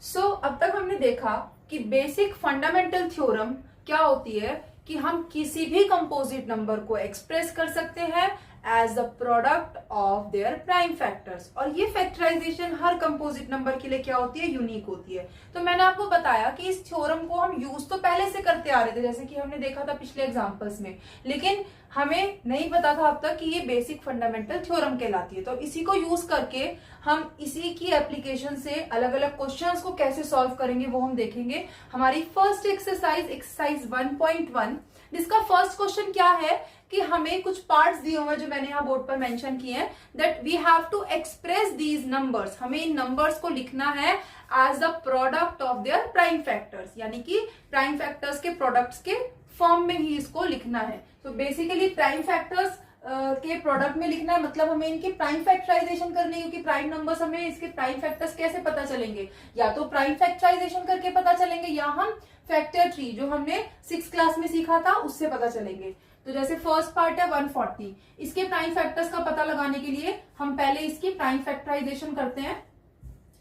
अब तक हमने देखा कि बेसिक फंडामेंटल थ्योरम क्या होती है कि हम किसी भी कंपोजिट नंबर को एक्सप्रेस कर सकते हैं as the product of their prime factors. और ये फैक्टराइजेशन हर कंपोजिट नंबर के लिए क्या होती है, यूनिक होती है। तो मैंने आपको बताया कि इस थ्योरम को हम यूज तो पहले से करते आ रहे थे, जैसे कि हमने देखा था पिछले एग्जांपल्स में, लेकिन हमें नहीं पता था अब तक कि ये बेसिक फंडामेंटल थ्योरम कहलाती है। तो इसी को यूज करके हम इसी की एप्लीकेशन से अलग अलग क्वेश्चंस को कैसे सॉल्व करेंगे वो हम देखेंगे। हमारी फर्स्ट एक्सरसाइज 1.1, जिसका फर्स्ट क्वेश्चन क्या है कि हमें कुछ पार्ट्स दिए हुए हैं जो मैंने यहाँ बोर्ड पर मेंशन किए हैं, that we have to express these numbers. हमें इन नंबर्स को लिखना है as the product of their prime factors, यानी कि प्राइम फैक्टर्स के प्रोडक्ट्स के फॉर्म में ही इसको लिखना है। तो बेसिकली प्राइम फैक्टर्स के प्रोडक्ट में लिखना है, मतलब हमें इनकी प्राइम फैक्टराइजेशन करनी है, क्योंकि प्राइम नंबर्स हमें इसके प्राइम फैक्टर्स कैसे पता चलेंगे, या तो प्राइम फैक्टराइजेशन करके पता चलेंगे या हम फैक्टर ट्री जो हमने 6th क्लास में सीखा था उससे पता चलेंगे। तो जैसे फर्स्ट पार्ट है 140, इसके प्राइम फैक्टर्स का पता लगाने के लिए हम पहले इसकी प्राइम फैक्टराइजेशन करते हैं।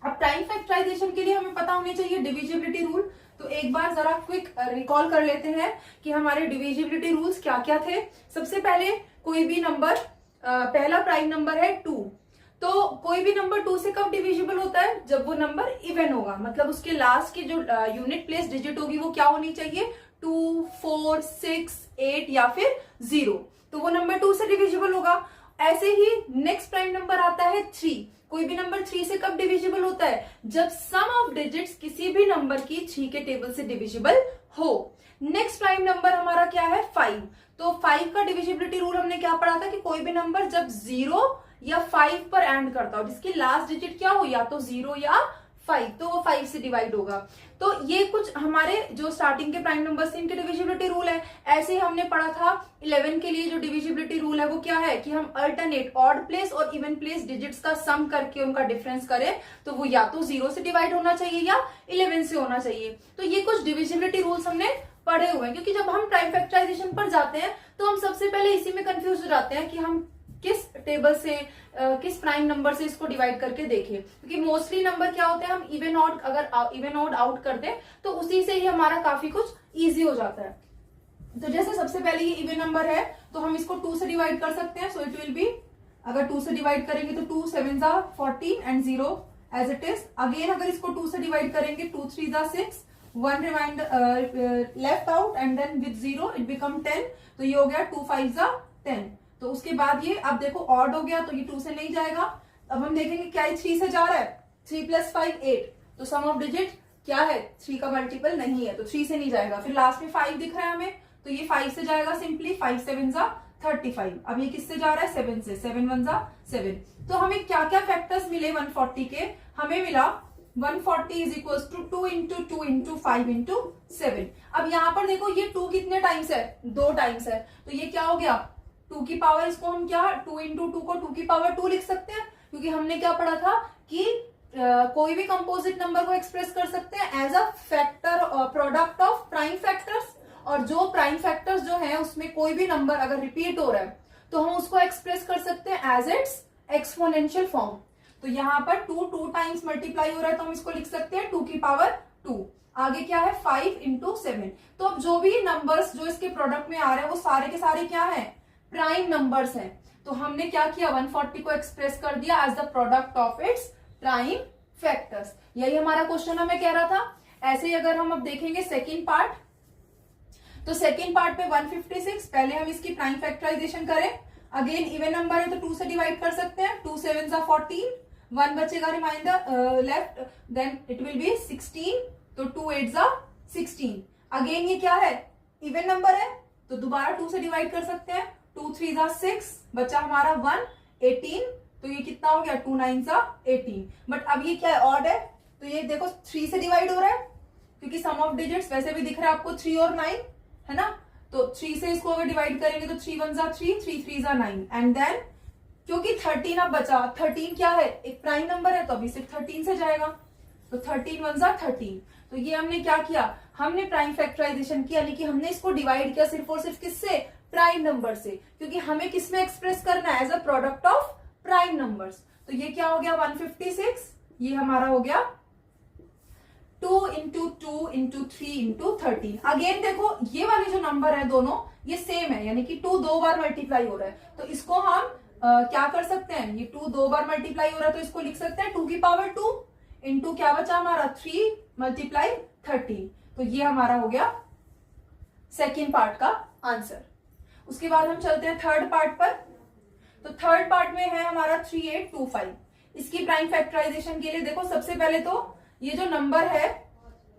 अब प्राइम फैक्टराइजेशन के लिए हमें पता होनी चाहिए डिविजिबिलिटी रूल। तो एक बार जरा क्विक रिकॉल कर लेते हैं कि हमारे डिविजिबिलिटी रूल्स क्या क्या थे। सबसे पहले कोई भी नंबर, पहला प्राइम नंबर है 2, तो कोई भी नंबर 2 से कब डिविजिबल होता है, जब वो नंबर इवन होगा, मतलब उसके लास्ट की जो यूनिट प्लेस डिजिट होगी वो क्या होनी चाहिए, 2, 4, 6, 8 या फिर 0, तो वो नंबर 2 से डिविजिबल होगा। ऐसे ही नेक्स्ट प्राइम नंबर आता है 3। कोई भी नंबर 3 से कब डिविजिबल होता है, जब सम ऑफ डिजिट्स किसी भी नंबर की 3 के टेबल से डिविजिबल हो। नेक्स्ट प्राइम नंबर हमारा क्या है 5, तो 5 का डिविजिबिलिटी रूल हमने क्या पढ़ा था कि कोई भी नंबर जब 0 या 5 पर एंड करता हो, जिसकी लास्ट डिजिट क्या हो, या तो 0 या 5, तो वो 5 से डिवाइड होगा। तो ये कुछ हमारे जो स्टार्टिंग के प्राइम नंबर्स थे इनके डिविजिबिलिटी रूल है। ऐसे ही हमने पढ़ा था 11 के लिए जो डिविजिबिलिटी रूल है वो क्या है कि हम अल्टरनेट ऑड प्लेस और इवन प्लेस डिजिट्स का सम करके उनका डिफरेंस करें, तो वो या तो 0 से डिवाइड होना चाहिए या 11 से होना चाहिए। तो ये कुछ डिविजिबिलिटी रूल्स हमने पढ़े हुए हैं, क्योंकि जब हम प्राइम फैक्टराइजेशन पर जाते हैं तो हम सबसे पहले इसी में कंफ्यूज हो जाते हैं कि हम किस टेबल से किस प्राइम नंबर से इसको डिवाइड करके देखें, क्योंकि मोस्टली नंबर क्या होते हैं, हम इवन ऑड, अगर इवन ऑड आउट कर दें तो उसी से ही हमारा काफी कुछ इजी हो जाता है। तो जैसे सबसे पहले ये इवन नंबर है तो हम इसको 2 से डिवाइड कर सकते हैं। सो इट विल बी, अगर 2 से डिवाइड करेंगे तो 2 7 14 and 0 as it is. Again अगर इसको 2 से डिवाइड करेंगे 2 3 6, 1 remainder left out and then with 0 it become 10, तो ये हो गया 2 5 10। तो उसके बाद ये अब देखो ऑड हो गया तो ये 2 से नहीं जाएगा। अब हम देखेंगे क्या ये 3 से जा रहा है, 3 + 5 8, तो सम ऑफ डिजिट क्या है 3 का मल्टीपल नहीं है, तो 3 से नहीं जाएगा। फिर लास्ट में 5 दिख रहा है हमें, तो ये 5 से जाएगा सिंपली, 5 7 35। अब ये किससे जा रहा है 7 से, 7 1 7। तो हमें क्या क्या फैक्टर्स मिले 140 के, हमें मिला 140 इज इक्वल टू 2 × 2 × 5 × 7। अब यहाँ पर देखो ये 2 कितने टाइम्स है, 2 टाइम्स है, तो ये क्या हो गया 2 की पावर, इसको हम क्या 2 × 2 को 2 की पावर 2 लिख सकते हैं, क्योंकि हमने क्या पढ़ा था कि कोई भी कंपोजिट नंबर को एक्सप्रेस कर सकते हैं as a factor product of prime factors. और जो प्राइम फैक्टर्स जो है उसमें कोई भी नंबर अगर रिपीट हो रहा है तो हम उसको एक्सप्रेस कर सकते हैं एज इट्स एक्सपोनेंशियल फॉर्म। तो यहाँ पर 2 टाइम्स मल्टीप्लाई हो रहा है तो हम इसको लिख सकते हैं 2 की पावर 2। आगे क्या है 5 × 7। तो अब जो भी नंबर्स जो इसके प्रोडक्ट में आ रहे हैं वो सारे के सारे क्या है, प्राइम नंबर्स हैं। तो हमने क्या किया 140 को एक्सप्रेस कर दिया as the product of its prime factors. यही हमारा क्वेश्चन हमें कह रहा था। ऐसे ही अगर हम अब देखेंगे सेकंड पार्ट, तो सेकंड पार्ट पे 156, पहले हम इसकी प्राइम फैक्टराइजेशन करें। अगेन इवन नंबर है तो 2 से डिवाइड कर सकते हैं, 2 7 14, 1 बचेगा remainder left, then it will be 16, तो 2 8 16। अगेन ये क्या है इवन नंबर है तो दोबारा 2 से डिवाइड कर सकते हैं, 2 3 6, बचा हमारा 1 18, तो ये कितना हो गया 2 9 18। बट अब ये क्या है ऑड है, तो ये देखो 3 से डिवाइड हो रहा है, क्योंकि सम ऑफ डिजिट्स वैसे भी दिख रहा है आपको 3 और 9 है ना, तो 3 से इसको अगर डिवाइड करेंगे तो 3 1 3, 3 3 9, एंड देन क्योंकि 13 अब बचा, 13 क्या है एक प्राइम नंबर है तो अभी सिर्फ 13 से जाएगा, तो 13 1 13। तो ये हमने क्या किया, हमने प्राइम फैक्टराइजेशन किया, यानी कि हमने इसको डिवाइड किया सिर्फ और सिर्फ किससे, प्राइम नंबर से, क्योंकि हमें किस में एक्सप्रेस करना है as a product of prime numbers. तो ये क्या हो गया 156, ये हमारा हो गया 2 इंटू 2 इंटू 3 इंटू 13। अगेन देखो ये वाले जो नंबर है दोनों ये सेम है, यानी कि 2 दो बार मल्टीप्लाई हो रहा है, तो इसको हम क्या कर सकते हैं, ये 2 दो बार मल्टीप्लाई हो रहा है तो इसको लिख सकते हैं 2 की पावर 2 इंटू क्या बचा हमारा 3 मल्टीप्लाई 13। तो ये हमारा हो गया सेकेंड पार्ट का आंसर। उसके बाद हम चलते हैं थर्ड पार्ट पर। तो थर्ड पार्ट में है हमारा 3825। इसकी प्राइम फैक्टराइजेशन के लिए देखो सबसे पहले तो ये जो नंबर है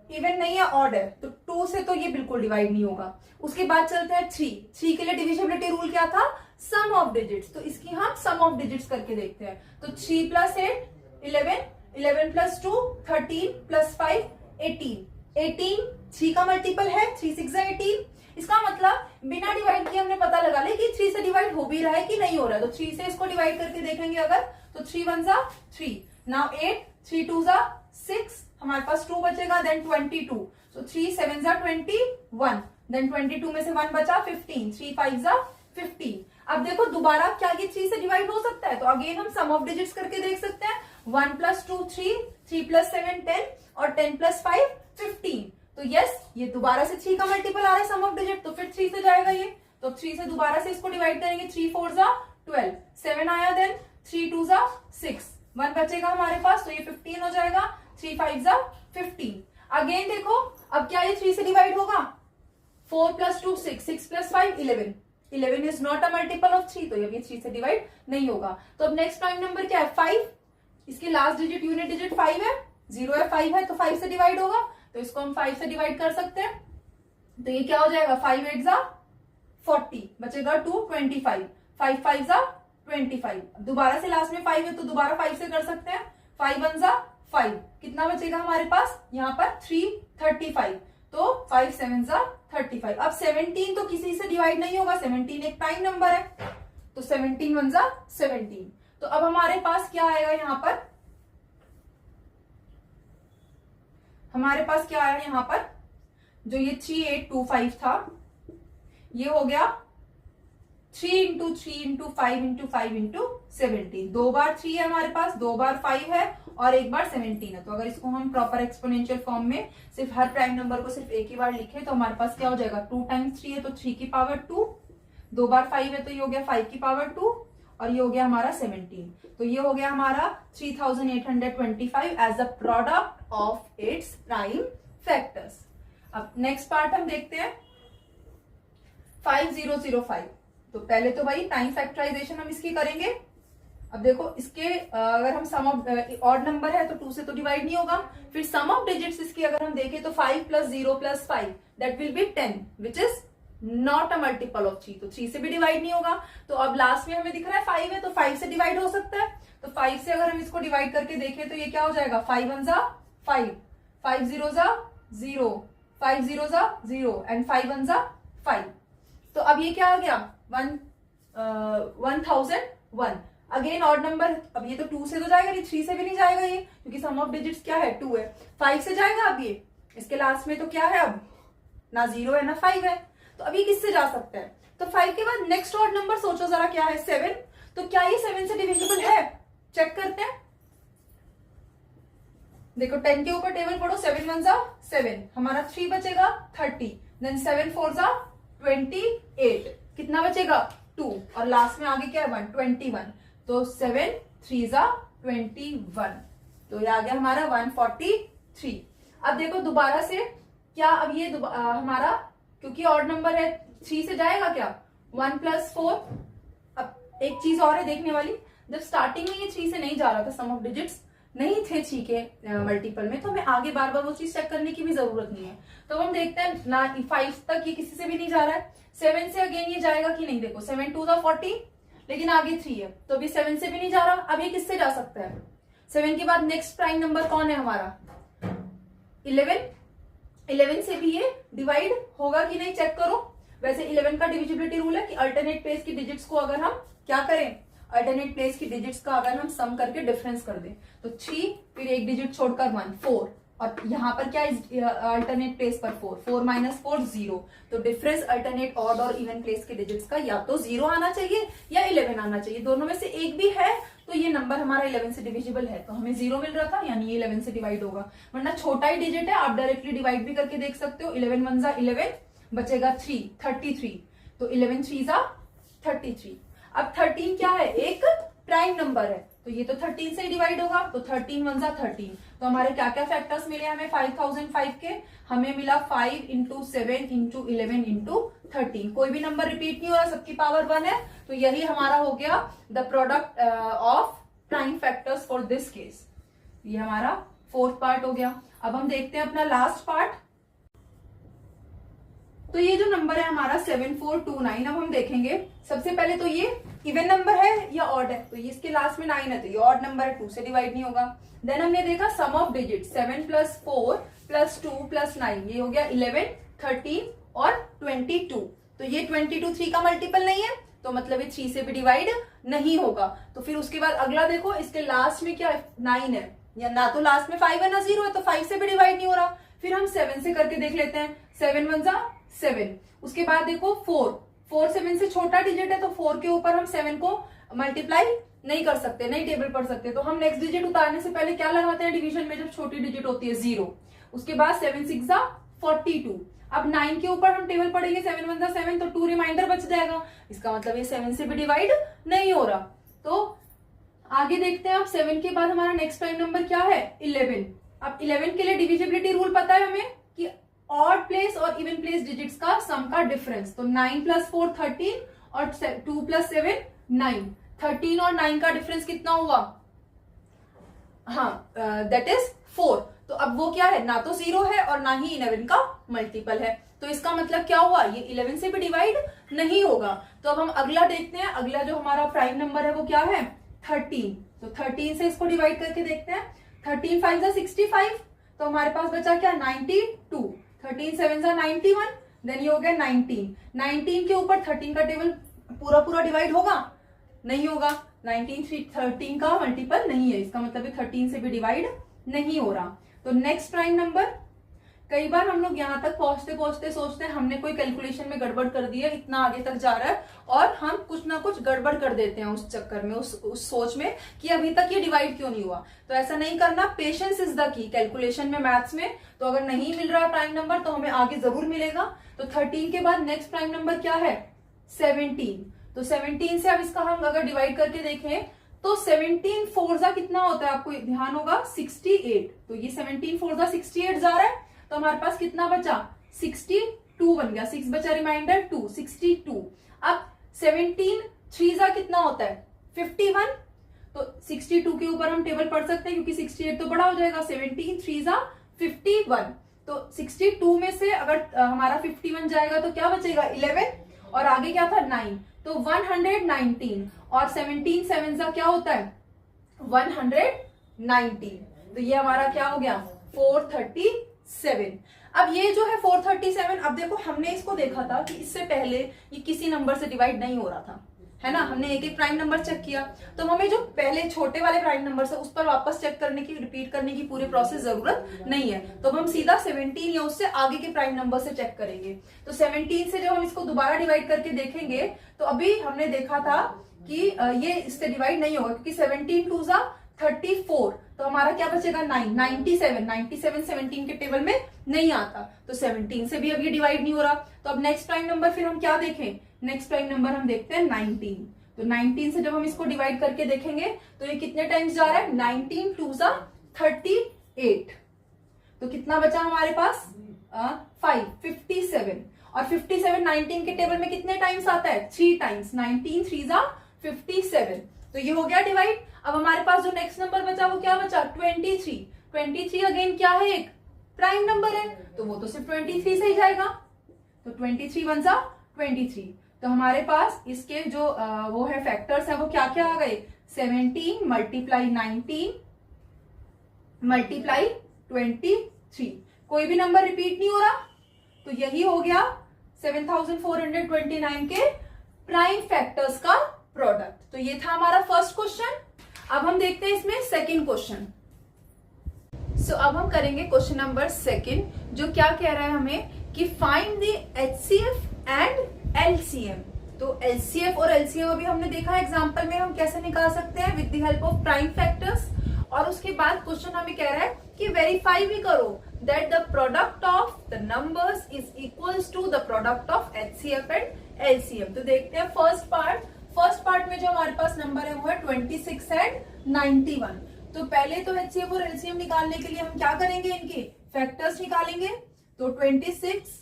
इवन नहीं है, ऑड है, तो 2 से तो ये बिल्कुल डिवाइड नहीं होगा। उसके बाद चलते हैं 3 के लिए डिविजिबिलिटी रूल क्या था, सम ऑफ डिजिट्स, तो इसकी हम सम ऑफ डिजिट्स करके देखते हैं। तो 3 प्लस 8 11, 11 प्लस 2 13 प्लस 5 18, 18 3 का मल्टीपल है, 3 6 18। इसका मतलब बिना डिवाइड किए हमने पता लगा लिया कि 3 से डिवाइड हो भी रहा है कि नहीं हो रहा है, तो 3 से इसको डिवाइड करके देखेंगे अगर, तो 3 1 जा 3, नाउ 8 3 2 जा 6, हमारे पास 2 बचेगा, देन 22, सो 3 7 जा 21, देन 22 में से 1 बचा 15, 3 5 जा 15। अब देखो दोबारा क्या ये 3 से डिवाइड हो सकता है, तो अगेन हम सम ऑफ डिजिट्स करके देख सकते हैं। 1 प्लस 2 3, 3 प्लस 7 10 और 10 प्लस 5 15। तो यस ये दोबारा से 3 का मल्टीपल आ रहा है सम ऑफ डिजिट, तो फिर 3 से जाएगा ये, तो 3 से दोबारा से इसको डिवाइड करेंगे, 3 4 जा 12, 7 आया, देन 3 2 जा 6, 1 बचेगा हमारे पास, तो ये 15 हो जाएगा, 3 5 जा 15। अगेन देखो अब क्या ये 3 से डिवाइड होगा, 4 plus 2 6, 6 plus 5 11, 11 is not a multiple of 3, तो ये 3 से डिवाइड नहीं होगा। तो अब नेक्स्ट प्राइम नंबर क्या है 5, इसकी लास्ट डिजिट यूनिट डिजिट 5 है, 0 है 5 है, तो 5 से डिवाइड होगा, तो इसको हम 5 से डिवाइड कर सकते हैं। तो ये क्या हो जाएगा 5 8 जा 40, बचेगा 2 25, 5 5 जा 25। दोबारा से लास्ट में 5 है तो दोबारा 5 से कर सकते हैं, 5 1 जा 5, कितना बचेगा हमारे पास यहाँ पर 3 35, तो 5 7 जा 35। अब 17 तो किसी से डिवाइड नहीं होगा, 17 एक प्राइम नंबर है, तो 17 1 जा 17। तो अब हमारे पास क्या आएगा यहाँ पर, हमारे पास क्या आया यहाँ पर, जो ये 3825 था ये हो गया 3 इंटू 3 इंटू 5 इंटू 5 इंटू 17। 2 बार 3 है हमारे पास, 2 बार 5 है और 1 बार 17 है। तो अगर इसको हम प्रॉपर एक्सपोनेंशियल फॉर्म में सिर्फ हर प्राइम नंबर को सिर्फ एक ही बार लिखे तो हमारे पास क्या हो जाएगा 2 टाइम्स 3 है तो 3 की पावर 2, 2 बार 5 है तो ये हो गया 5 की पावर 2 और ये हो गया हमारा 17। तो ये हो गया हमारा 3825 as a product of its prime factors. अब नेक्स्ट पार्ट हम देखते हैं 5005। तो पहले तो भाई प्राइम फैक्टराइजेशन हम इसकी करेंगे। अब देखो इसके अगर हम सम ऑफ ऑड नंबर है तो 2 से तो डिवाइड नहीं होगा, फिर सम ऑफ डिजिट्स इसकी अगर हम देखें तो 5 plus 0 plus 5 that will be 10 which is not a multiple of 3, तो 3 से भी डिवाइड नहीं होगा। तो अब लास्ट में हमें दिख रहा है 5 है तो 5 से डिवाइड हो सकता है, तो 5 से अगर हम इसको डिवाइड करके देखें तो ये क्या हो जाएगा 5 1 जा 5, 5 0 जा 0, 5 0 जा 0 एंड 5 1 जा 5। तो अब ये क्या आ गया 1001। अगेन ऑड नंबर, अब ये तो 2 से तो जाएगा नहीं, 3 से भी नहीं जाएगा ये, क्योंकि सम ऑफ डिजिट्स क्या है 2 है। 5 से जाएगा अब ये, इसके लास्ट में तो क्या है अब ना 0 है ना 5 है, तो अब ये किससे जा सकता है। तो 5 के बाद नेक्स्ट ऑड नंबर सोचो जरा क्या है 7। तो क्या ये 7 से डिविजिबल है, चेक करते हैं। देखो 10 के ऊपर टेबल पढ़ो, 7 1 जा 7, हमारा 3 बचेगा 30, देन 7 4 जा 28, कितना बचेगा 2 और लास्ट में आगे क्या है 1 21, तो 7 3 जा 21, तो ये आ गया हमारा 143। अब देखो दोबारा से क्या, अब ये हमारा क्योंकि ऑड नंबर है 3 से जाएगा क्या 1 प्लस 4। अब एक चीज और है देखने वाली, जब स्टार्टिंग में ये 3 से नहीं जा रहा था, सम ऑफ डिजिट्स नहीं थे 3 के मल्टीपल में, तो हमें आगे बार बार वो चीज चेक करने की भी जरूरत नहीं है। तो हम देखते हैं ना 5 तक ये किसी से भी नहीं जा रहा है, 7 से अगेन ये जाएगा कि नहीं। देखो 7 2 जा 40, लेकिन आगे 3 है तो अभी 7 से भी नहीं जा रहा। अब ये किससे जा सकता है 7 के बाद नेक्स्ट प्राइम नंबर कौन है हमारा 11। 11 से भी ये डिवाइड होगा कि नहीं चेक करो। वैसे 11 का डिविजिबिलिटी रूल है कि अल्टरनेट प्लेस की डिजिट्स को अगर हम क्या करें, अल्टरनेट प्लेस की डिजिट्स का अगर हम सम करके डिफरेंस कर दें तो 3 फिर एक डिजिट छोड़कर 1 4, और यहाँ पर क्या अल्टरनेट प्लेस पर 4 4 माइनस 4 0, तो डिफरेंस अल्टरनेट ऑड और इवन प्लेस के डिजिट्स का या तो 0 आना चाहिए या 11 आना चाहिए, दोनों में से एक भी है तो ये नंबर हमारा 11 से डिविजिबल है, तो हमें 0 मिल रहा था, यानी ये 11 से डिवाइड होगा। वरना छोटा ही डिजिट है, आप डायरेक्टली डिवाइड भी करके देख सकते हो। 11 1 जा 11, बचेगा 3, 33, तो 11 3 जा 33। अब 13 क्या है, एक प्राइम नंबर है, तो ये तो 13 से ही डिवाइड होगा, तो 13 1 जा 13। तो हमारे क्या क्या फैक्टर्स मिले हमें 5005 के, हमें मिला 5 इंटू 7 इंटू 11 इंटू 13। कोई भी नंबर रिपीट नहीं हो रहा, सबकी पावर 1 है, तो यही हमारा हो गया the product of prime factors for this case. ये हमारा फोर्थ पार्ट हो गया। अब हम देखते हैं अपना लास्ट पार्ट। तो ये जो नंबर है हमारा 7429, अब हम देखेंगे सबसे पहले तो ये इवन नंबर है या ऑड है, तो ये इसके लास्ट में 9 है, तो ये ऑड नंबर है, 2 से डिवाइड नहीं होगा। देन हमने देखा sum of digit 7 plus 4 plus 2 plus 9, ये हो गया 11, 13 और 22। तो ये 22 3 का मल्टीपल नहीं है, तो मतलब ये 3 से भी डिवाइड नहीं होगा। तो फिर उसके बाद अगला देखो, इसके लास्ट में क्या 9 है, या ना तो लास्ट में 5 है ना 0 है, तो 5 से भी डिवाइड नहीं हो रहा। फिर हम 7 से करके देख लेते हैं, 7 1 जा 7। उसके बाद देखो 4 7 से छोटा डिजिट है, तो 4 के ऊपर हम 7 को मल्टीप्लाई नहीं कर सकते, नहीं टेबल पढ़ सकते, तो हम नेक्स्ट डिजिट उतारने से पहले क्या लगाते हैं डिवीजन में, जब छोटी डिजिट होती है 0। उसके बाद 7 6 जा 42। अब 9 के ऊपर हम टेबल पढ़ेंगे, 7 1 जा 7, तो 2 रिमाइंडर बच जाएगा, इसका मतलब ये 7 से भी डिवाइड नहीं हो रहा। तो आगे देखते हैं, अब 7 के बाद हमारा नेक्स्ट प्राइम नंबर क्या है 11। अब 11 के लिए डिविजिबिलिटी रूल पता है हमें कि ऑड प्लेस और इवन प्लेस डिजिट्स का सम का डिफरेंस, तो 9 प्लस 4 13 और 2 प्लस 7 9, 13 और 9 का डिफरेंस कितना हुआ, हाँ दैट इज 4। तो अब वो क्या है, ना तो 0 है और ना ही 11 का मल्टीपल है, तो इसका मतलब क्या हुआ, ये 11 से भी डिवाइड नहीं होगा। तो अब हम अगला देखते हैं, अगला जो हमारा प्राइम नंबर है वो क्या है 13। तो 13 से इसको डिवाइड करके देखते हैं, 13 5 जा 65, तो हमारे पास बचा क्या 92, 13 7 जा 91, देन ये हो गया 19। 19 के ऊपर 13 का टेबल पूरा पूरा डिवाइड होगा, नहीं होगा, 19 13 का मल्टीपल नहीं है, इसका मतलब 13 से भी डिवाइड नहीं हो रहा। तो नेक्स्ट प्राइम नंबर, कई बार हम लोग यहाँ तक पहुंचते पहुंचते सोचते हैं हमने कोई कैलकुलेशन में गड़बड़ कर दी है, इतना आगे तक जा रहा है, और हम कुछ ना कुछ गड़बड़ कर देते हैं उस चक्कर में, उस सोच में कि अभी तक ये डिवाइड क्यों नहीं हुआ। तो ऐसा नहीं करना, patience is the key calculation में, मैथ्स में। तो अगर नहीं मिल रहा प्राइम नंबर तो हमें आगे जरूर मिलेगा। तो 13 के बाद नेक्स्ट प्राइम नंबर क्या है 17। तो 17 से अब इसका हम अगर डिवाइड करके देखें तो 17 4 जा कितना होता है, आपको ध्यान होगा 68। तो ये 17 4 जा 68 जा रहा है, तो हमारे पास कितना बचा 62 बन गया, 6 बचा रिमाइंडर 2, 62। अब 17 3 जा कितना होता है 51, तो 62 के ऊपर हम टेबल पढ़ सकते हैं क्योंकि 68 तो बड़ा हो जाएगा, 17 3 जा 51। तो 62 में से अगर हमारा 51 जाएगा तो क्या बचेगा 11, और आगे क्या था 9, तो 119, और 17 7 जा क्या होता है 119। तो ये हमारा क्या हो गया 437। अब ये जो है 437, अब देखो हमने इसको देखा था कि इससे पहले ये किसी नंबर से डिवाइड नहीं हो रहा था, है ना, हमने एक एक प्राइम नंबर चेक किया, तो हमें जो पहले छोटे वाले प्राइम नंबर से उस पर वापस चेक करने की, रिपीट करने की पूरी प्रोसेस जरूरत नहीं है। तो हम सीधा 17 या उससे आगे के प्राइम नंबर से चेक करेंगे। तो 17 से जब हम इसको दोबारा डिवाइड करके देखेंगे तो अभी हमने देखा था कि ये इससे डिवाइड नहीं होगा क्योंकि 17 2 जा 34, तो हमारा क्या बचेगा 9, 97 17 के टेबल में नहीं आता, तो 17 से भी अब ये डिवाइड नहीं हो रहा। तो अब नेक्स्ट प्राइम नंबर फिर हम क्या देखें, नेक्स्ट प्राइम नंबर हम देखते हैं 19। तो 19 से जब हम इसको डिवाइड करके देखेंगे तो ये कितने टाइम्स जा रहा है 19 2 जा 38, तो कितना बचा हमारे पास 5 57, और 57 19 के टेबल में कितने टाइम्स आता है 3 टाइम्स, 19 3 जा 57, तो ये हो गया डिवाइड। अब हमारे पास जो नेक्स्ट नंबर बचा वो क्या बचा 23 अगेन क्या है एक प्राइम नंबर है, तो वो तो सिर्फ 23 से ही जाएगा, तो 23 1 जा 23। तो हमारे पास इसके जो वो है फैक्टर्स है वो क्या क्या आ गए 17 मल्टीप्लाई 19 मल्टीप्लाई 23, कोई भी नंबर रिपीट नहीं हो रहा, तो यही हो गया 7429 के प्राइम फैक्टर्स का प्रोडक्ट। तो ये था हमारा फर्स्ट क्वेश्चन। अब हम देखते हैं इसमें सेकंड क्वेश्चन। सो अब हम करेंगे क्वेश्चन नंबर सेकंड, जो क्या कह रहा है हमें कि find the HCF and LCM। तो एलसीएफ और एलसीएम अभी हमने देखा एग्जांपल में हम कैसे निकाल सकते हैं with the help of prime factors. और उसके बाद क्वेश्चन हमें कह रहा है कि वेरीफाई भी करो that the product of the numbers is equals to the product of HCF and LCM. तो देखते हैं फर्स्ट पार्ट में जो हमारे पास नंबर है वो है 26 एंड 91। तो पहले तो एचसीएफ और एलसीएम निकालने के लिए हम क्या करेंगे, इनके फैक्टर्स निकालेंगे। तो 26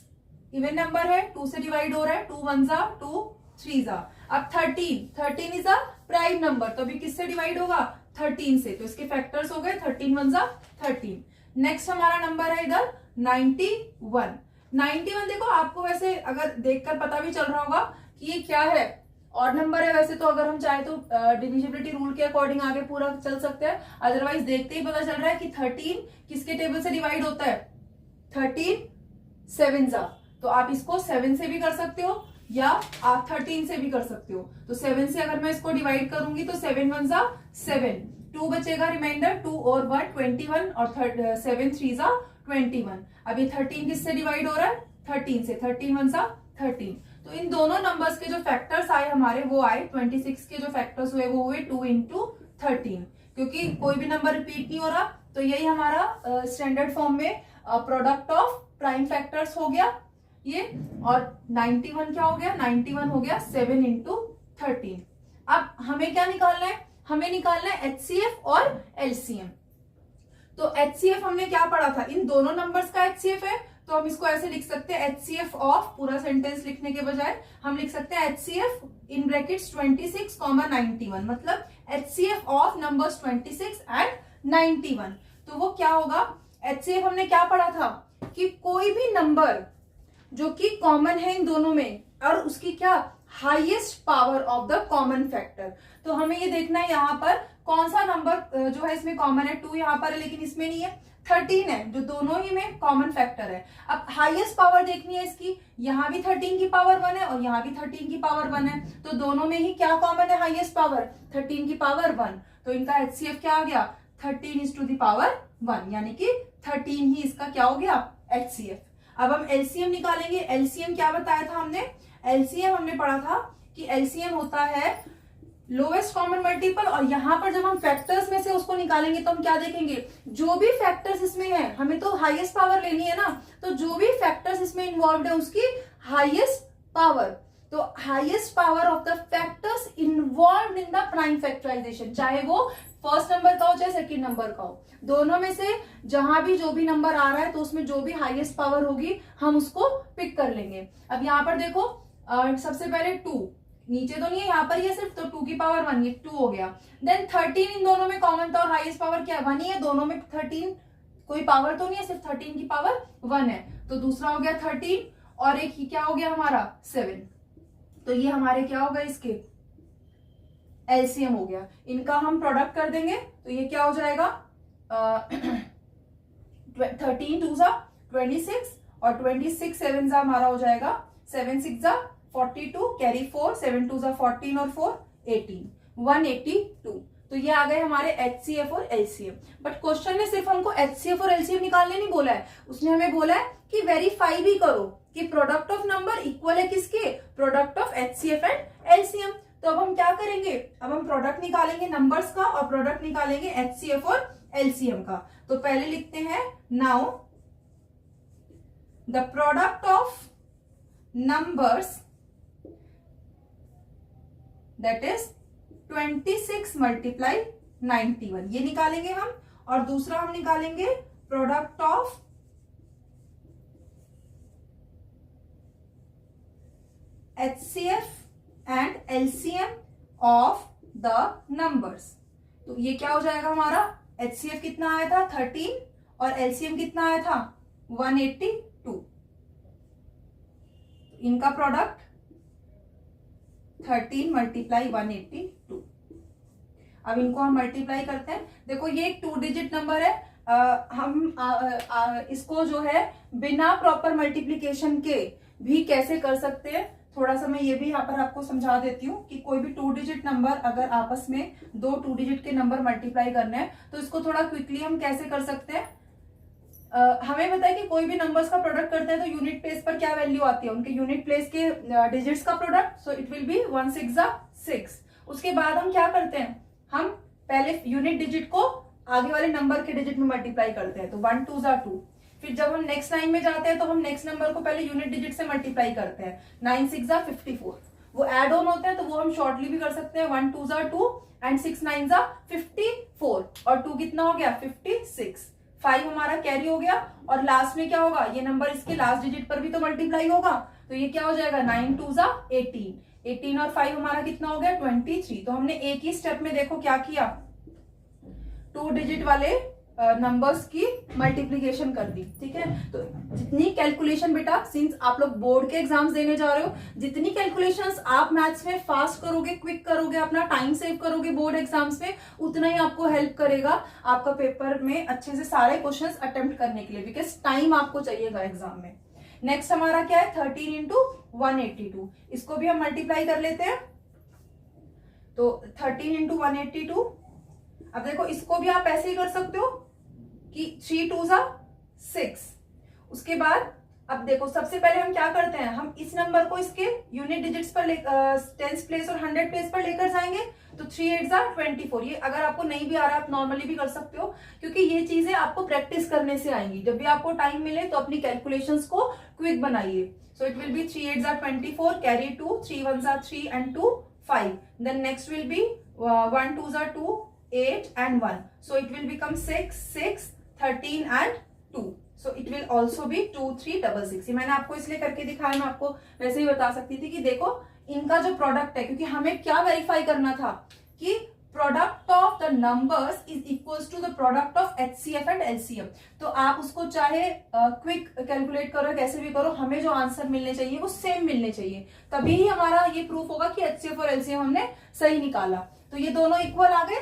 इवन नंबर है, 2 से डिवाइड हो रहा है, 2 1 जा 2 3 जा। अब 13 इज अ प्राइम नंबर, तो अभी किससे डिवाइड होगा, 13 से। तो इसके फैक्टर्स हो गए 13 1 जा 13। नेक्स्ट हमारा नंबर है इधर 91। देखो आपको वैसे अगर देखकर पता भी चल रहा होगा कि ये क्या है, और नंबर है। वैसे तो अगर हम चाहे तो डिविजिबिलिटी रूल के अकॉर्डिंग आगे पूरा चल सकते हैं, अदरवाइज देखते ही पता चल रहा है कि 13 किसके टेबल से डिवाइड होता है, 13 7 जा। तो आप इसको 7 से भी कर सकते हो या आप 13 से भी कर सकते हो। तो 7 से अगर मैं इसको डिवाइड करूंगी तो 7 1 जा 7, 2 बचेगा रिमाइंडर, 2 और 1 21 और 7 3 जा 21। अब ये 13 किससे डिवाइड हो रहा है, 13 से, 13 1 जा 13। तो इन दोनों नंबर्स के जो फैक्टर्स आए हमारे वो आए 26 के जो फैक्टर्स हुए वो हुए 2 into 13, क्योंकि कोई भी नंबर रिपीट नहीं हो रहा। तो यही हमारा स्टैंडर्ड फॉर्म में प्रोडक्ट ऑफ प्राइम फैक्टर्स हो गया ये। और 91 क्या हो गया, 91 हो गया 7 into 13। अब हमें क्या निकालना है, हमें निकालना है एचसीएफ और एलसीएम। तो एचसीएफ हमने क्या पढ़ा था, इन दोनों नंबर्स का एचसीएफ है, तो हम इसको ऐसे लिख सकते हैं एचसीएफ ऑफ, पूरा सेंटेंस लिखने के बजाय हम लिख सकते हैं एचसीएफ इन ब्रैकेट्स 26, 91, मतलब एचसीएफ ऑफ नंबर्स 26 एंड 91। तो वो क्या होगा, एचसीएफ हमने क्या पढ़ा था कि कोई भी नंबर जो कि कॉमन है इन दोनों में और उसकी क्या highest power of the common factor. तो हमें ये देखना है यहाँ पर कौन सा नंबर जो है इसमें कॉमन है, 2 यहाँ पर है लेकिन इसमें नहीं है, 13 है जो दोनों ही में कॉमन फैक्टर है। अब हाईएस्ट पावर देखनी है इसकी, यहाँ भी 13 की पावर 1 है और यहाँ भी 13 की पावर 1 है, तो दोनों में ही क्या कॉमन है, हाईएस्ट पावर 13 की पावर 1। तो इनका एचसीएफ क्या आ गया, 13 is to the power 1, यानी कि 13 ही इसका क्या हो गया, एचसीएफ। अब हम एलसीएम निकालेंगे। एलसीएम क्या बताया था हमने, एलसीएम हमने पढ़ा था कि एलसीएम होता है लोएस्ट कॉमन मल्टीपल, और यहां पर जब हम फैक्टर्स में से उसको निकालेंगे तो हम क्या देखेंगे, जो भी फैक्टर्स इसमें है, हमें तो हाईएस्ट पावर लेनी है ना, तो जो भी फैक्टर्स इसमें इन्वॉल्व है उसकी हाईएस्ट पावर। तो highest power of the factors involve in the prime factorization, चाहे वो फर्स्ट नंबर का हो चाहे सेकंड नंबर का हो, दोनों में से जहां भी जो भी नंबर आ रहा है तो उसमें जो भी हाईएस्ट पावर होगी हम उसको पिक कर लेंगे। अब यहाँ पर देखो सबसे पहले 2 नीचे तो नहीं है, यहाँ पर ये सिर्फ, तो 2 की पावर 1, ये 2 हो गया। देन 13 इन दोनों में कॉमन था और हाईएस्ट पावर क्या 1 ही है, दोनों में 13 कोई पावर तो नहीं है, सिर्फ 13 की पावर 1 है। तो दूसरा हो गया 13 और एक ही क्या हो गया हमारा 7। तो ये हमारे क्या हो गए, इसके एलसीएम हो गया। इनका हम प्रोडक्ट कर देंगे तो ये क्या हो जाएगा 13 2 जा 26 और 26 7 जा हमारा हो जाएगा 7 6 जा 42, कैरी 4, 7 2 जा 14 और 4 18, 182। तो ये आ गए हमारे एचसीएफ और एलसीएम। बट क्वेश्चन ने सिर्फ हमको एचसीएफ और एलसीएम निकालने नहीं बोला है, उसने हमें बोला है कि वेरीफाई भी करो कि प्रोडक्ट ऑफ नंबर इक्वल है किसके, product of HCF and LCM. तो अब हम क्या करेंगे, अब हम प्रोडक्ट निकालेंगे नंबर्स का और प्रोडक्ट निकालेंगे एचसीएफ और एलसीएम का। तो पहले लिखते हैं now the product of numbers that is 26 multiply 91, ये निकालेंगे हम। और दूसरा हम निकालेंगे product of HCF and LCM of the numbers. तो ये क्या हो जाएगा हमारा, एचसीएफ कितना आया था 13 और एलसीएम कितना आया था 182। इनका प्रोडक्ट 13 मल्टीप्लाई 182। अब इनको हम मल्टीप्लाई करते हैं। देखो ये एक 2 डिजिट नंबर है, हम इसको जो है बिना प्रॉपर मल्टीप्लीकेशन के भी कैसे कर सकते हैं, थोड़ा सा मैं ये भी यहाँ पर आपको समझा देती हूँ कि कोई भी 2 डिजिट नंबर अगर आपस में 2 डिजिट के नंबर मल्टीप्लाई करने हैं तो इसको थोड़ा क्विकली हम कैसे कर सकते हैं। हमें पता है कि कोई भी नंबर्स का प्रोडक्ट करते हैं तो यूनिट प्लेस पर क्या वैल्यू आती है, उनके यूनिट प्लेस के डिजिट्स का product, so it will be 1 6 6। उसके बाद हम क्या करते हैं, हम पहले यूनिट डिजिट को आगे वाले नंबर के डिजिट में मल्टीप्लाई करते हैं, तो 1 2 2। फिर जब हम नेक्स्ट लाइन में जाते हैं तो हम नेक्स्ट नंबर को पहले यूनिट डिजिट से मल्टीप्लाई करते हैं, 9 6 54। वो एड ऑन होते हैं तो वो हम शॉर्टली भी कर सकते हैं, 1 2 2 एंड 6 9 54, और 2 कितना हो गया 56, 5 हमारा कैरी हो गया, और लास्ट में क्या होगा, ये नंबर इसके लास्ट डिजिट पर भी तो मल्टीप्लाई होगा, तो ये क्या हो जाएगा 9 2 18, 18 और 5 हमारा कितना हो गया 23। तो हमने एक ही स्टेप में देखो क्या किया, 2 डिजिट वाले नंबर्स की मल्टीप्लीकेशन कर दी, ठीक है। तो जितनी कैलकुलेशन बेटा, सिंस आप लोग बोर्ड के एग्जाम्स देने जा रहे हो, जितनी कैलकुलेशंस आप मैथ्स में फास्ट करोगे, क्विक करोगे, अपना टाइम सेव करोगे बोर्ड एग्जाम्स में, उतना ही आपको हेल्प करेगा आपका पेपर में अच्छे से सारे क्वेश्चंस अटेम्प्ट करने के लिए, बिकॉज टाइम आपको चाहिएगा एग्जाम में। नेक्स्ट हमारा क्या है 13 इंटू 182, इसको भी हम मल्टीप्लाई कर लेते हैं, तो 13 इंटू 182। अब देखो इसको भी आप ऐसे ही कर सकते हो कि 3 2 6। उसके बाद अब देखो सबसे पहले हम क्या करते हैं, हम इस नंबर को इसके यूनिट डिजिट्स पर टेंस प्लेस और 100 प्लेस पर लेकर जाएंगे, तो 3 8 24। ये अगर आपको नहीं भी आ रहा है आप नॉर्मली भी कर सकते हो, क्योंकि ये चीजें आपको प्रैक्टिस करने से आएंगी। जब भी आपको टाइम मिले तो अपनी कैलकुलेशंस को क्विक बनाइए। So it will be 3 8 24, carry 2, 3 1 3 and 2 5। Then next will be 1 2 2, 8 and 1, so it will become 6 6 13 and 2, so it will also be 2 3 6 6। ये मैंने आपको इसलिए करके दिखाया, मैं आपको वैसे ही बता सकती थी कि देखो इनका जो प्रोडक्ट है, क्योंकि हमें क्या वेरीफाई करना था कि product of the numbers is equals to the product of HCF and LCM। तो आप उसको चाहे क्विक कैलकुलेट करो, कैसे भी करो, हमें जो आंसर मिलने चाहिए वो सेम मिलने चाहिए, तभी ही हमारा ये प्रूफ होगा कि HCF और LCM हमने सही निकाला। तो ये दोनों इक्वल आ गए,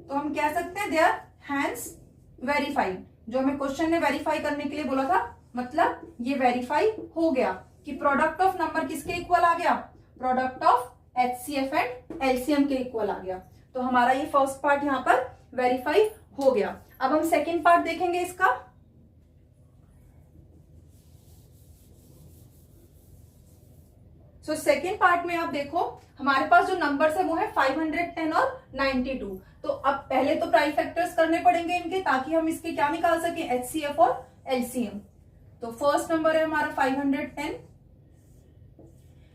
तो हम कह सकते हैं दे आर हैंस वेरीफाइड। जो हमें क्वेश्चन ने वेरीफाई करने के लिए बोला था, मतलब ये वेरीफाई हो गया कि प्रोडक्ट ऑफ नंबर किसके इक्वल आ गया, product of HCF and LCM के इक्वल आ गया। तो हमारा ये फर्स्ट पार्ट यहाँ पर वेरीफाई हो गया। अब हम सेकेंड पार्ट देखेंगे इसका। सो सेकेंड पार्ट में आप देखो हमारे पास जो नंबर्स है वो है 510 और 92। तो अब पहले तो प्राइम फैक्टर्स करने पड़ेंगे इनके, ताकि हम इसके क्या निकाल सके, HCF और LCM। तो फर्स्ट नंबर है हमारा 510,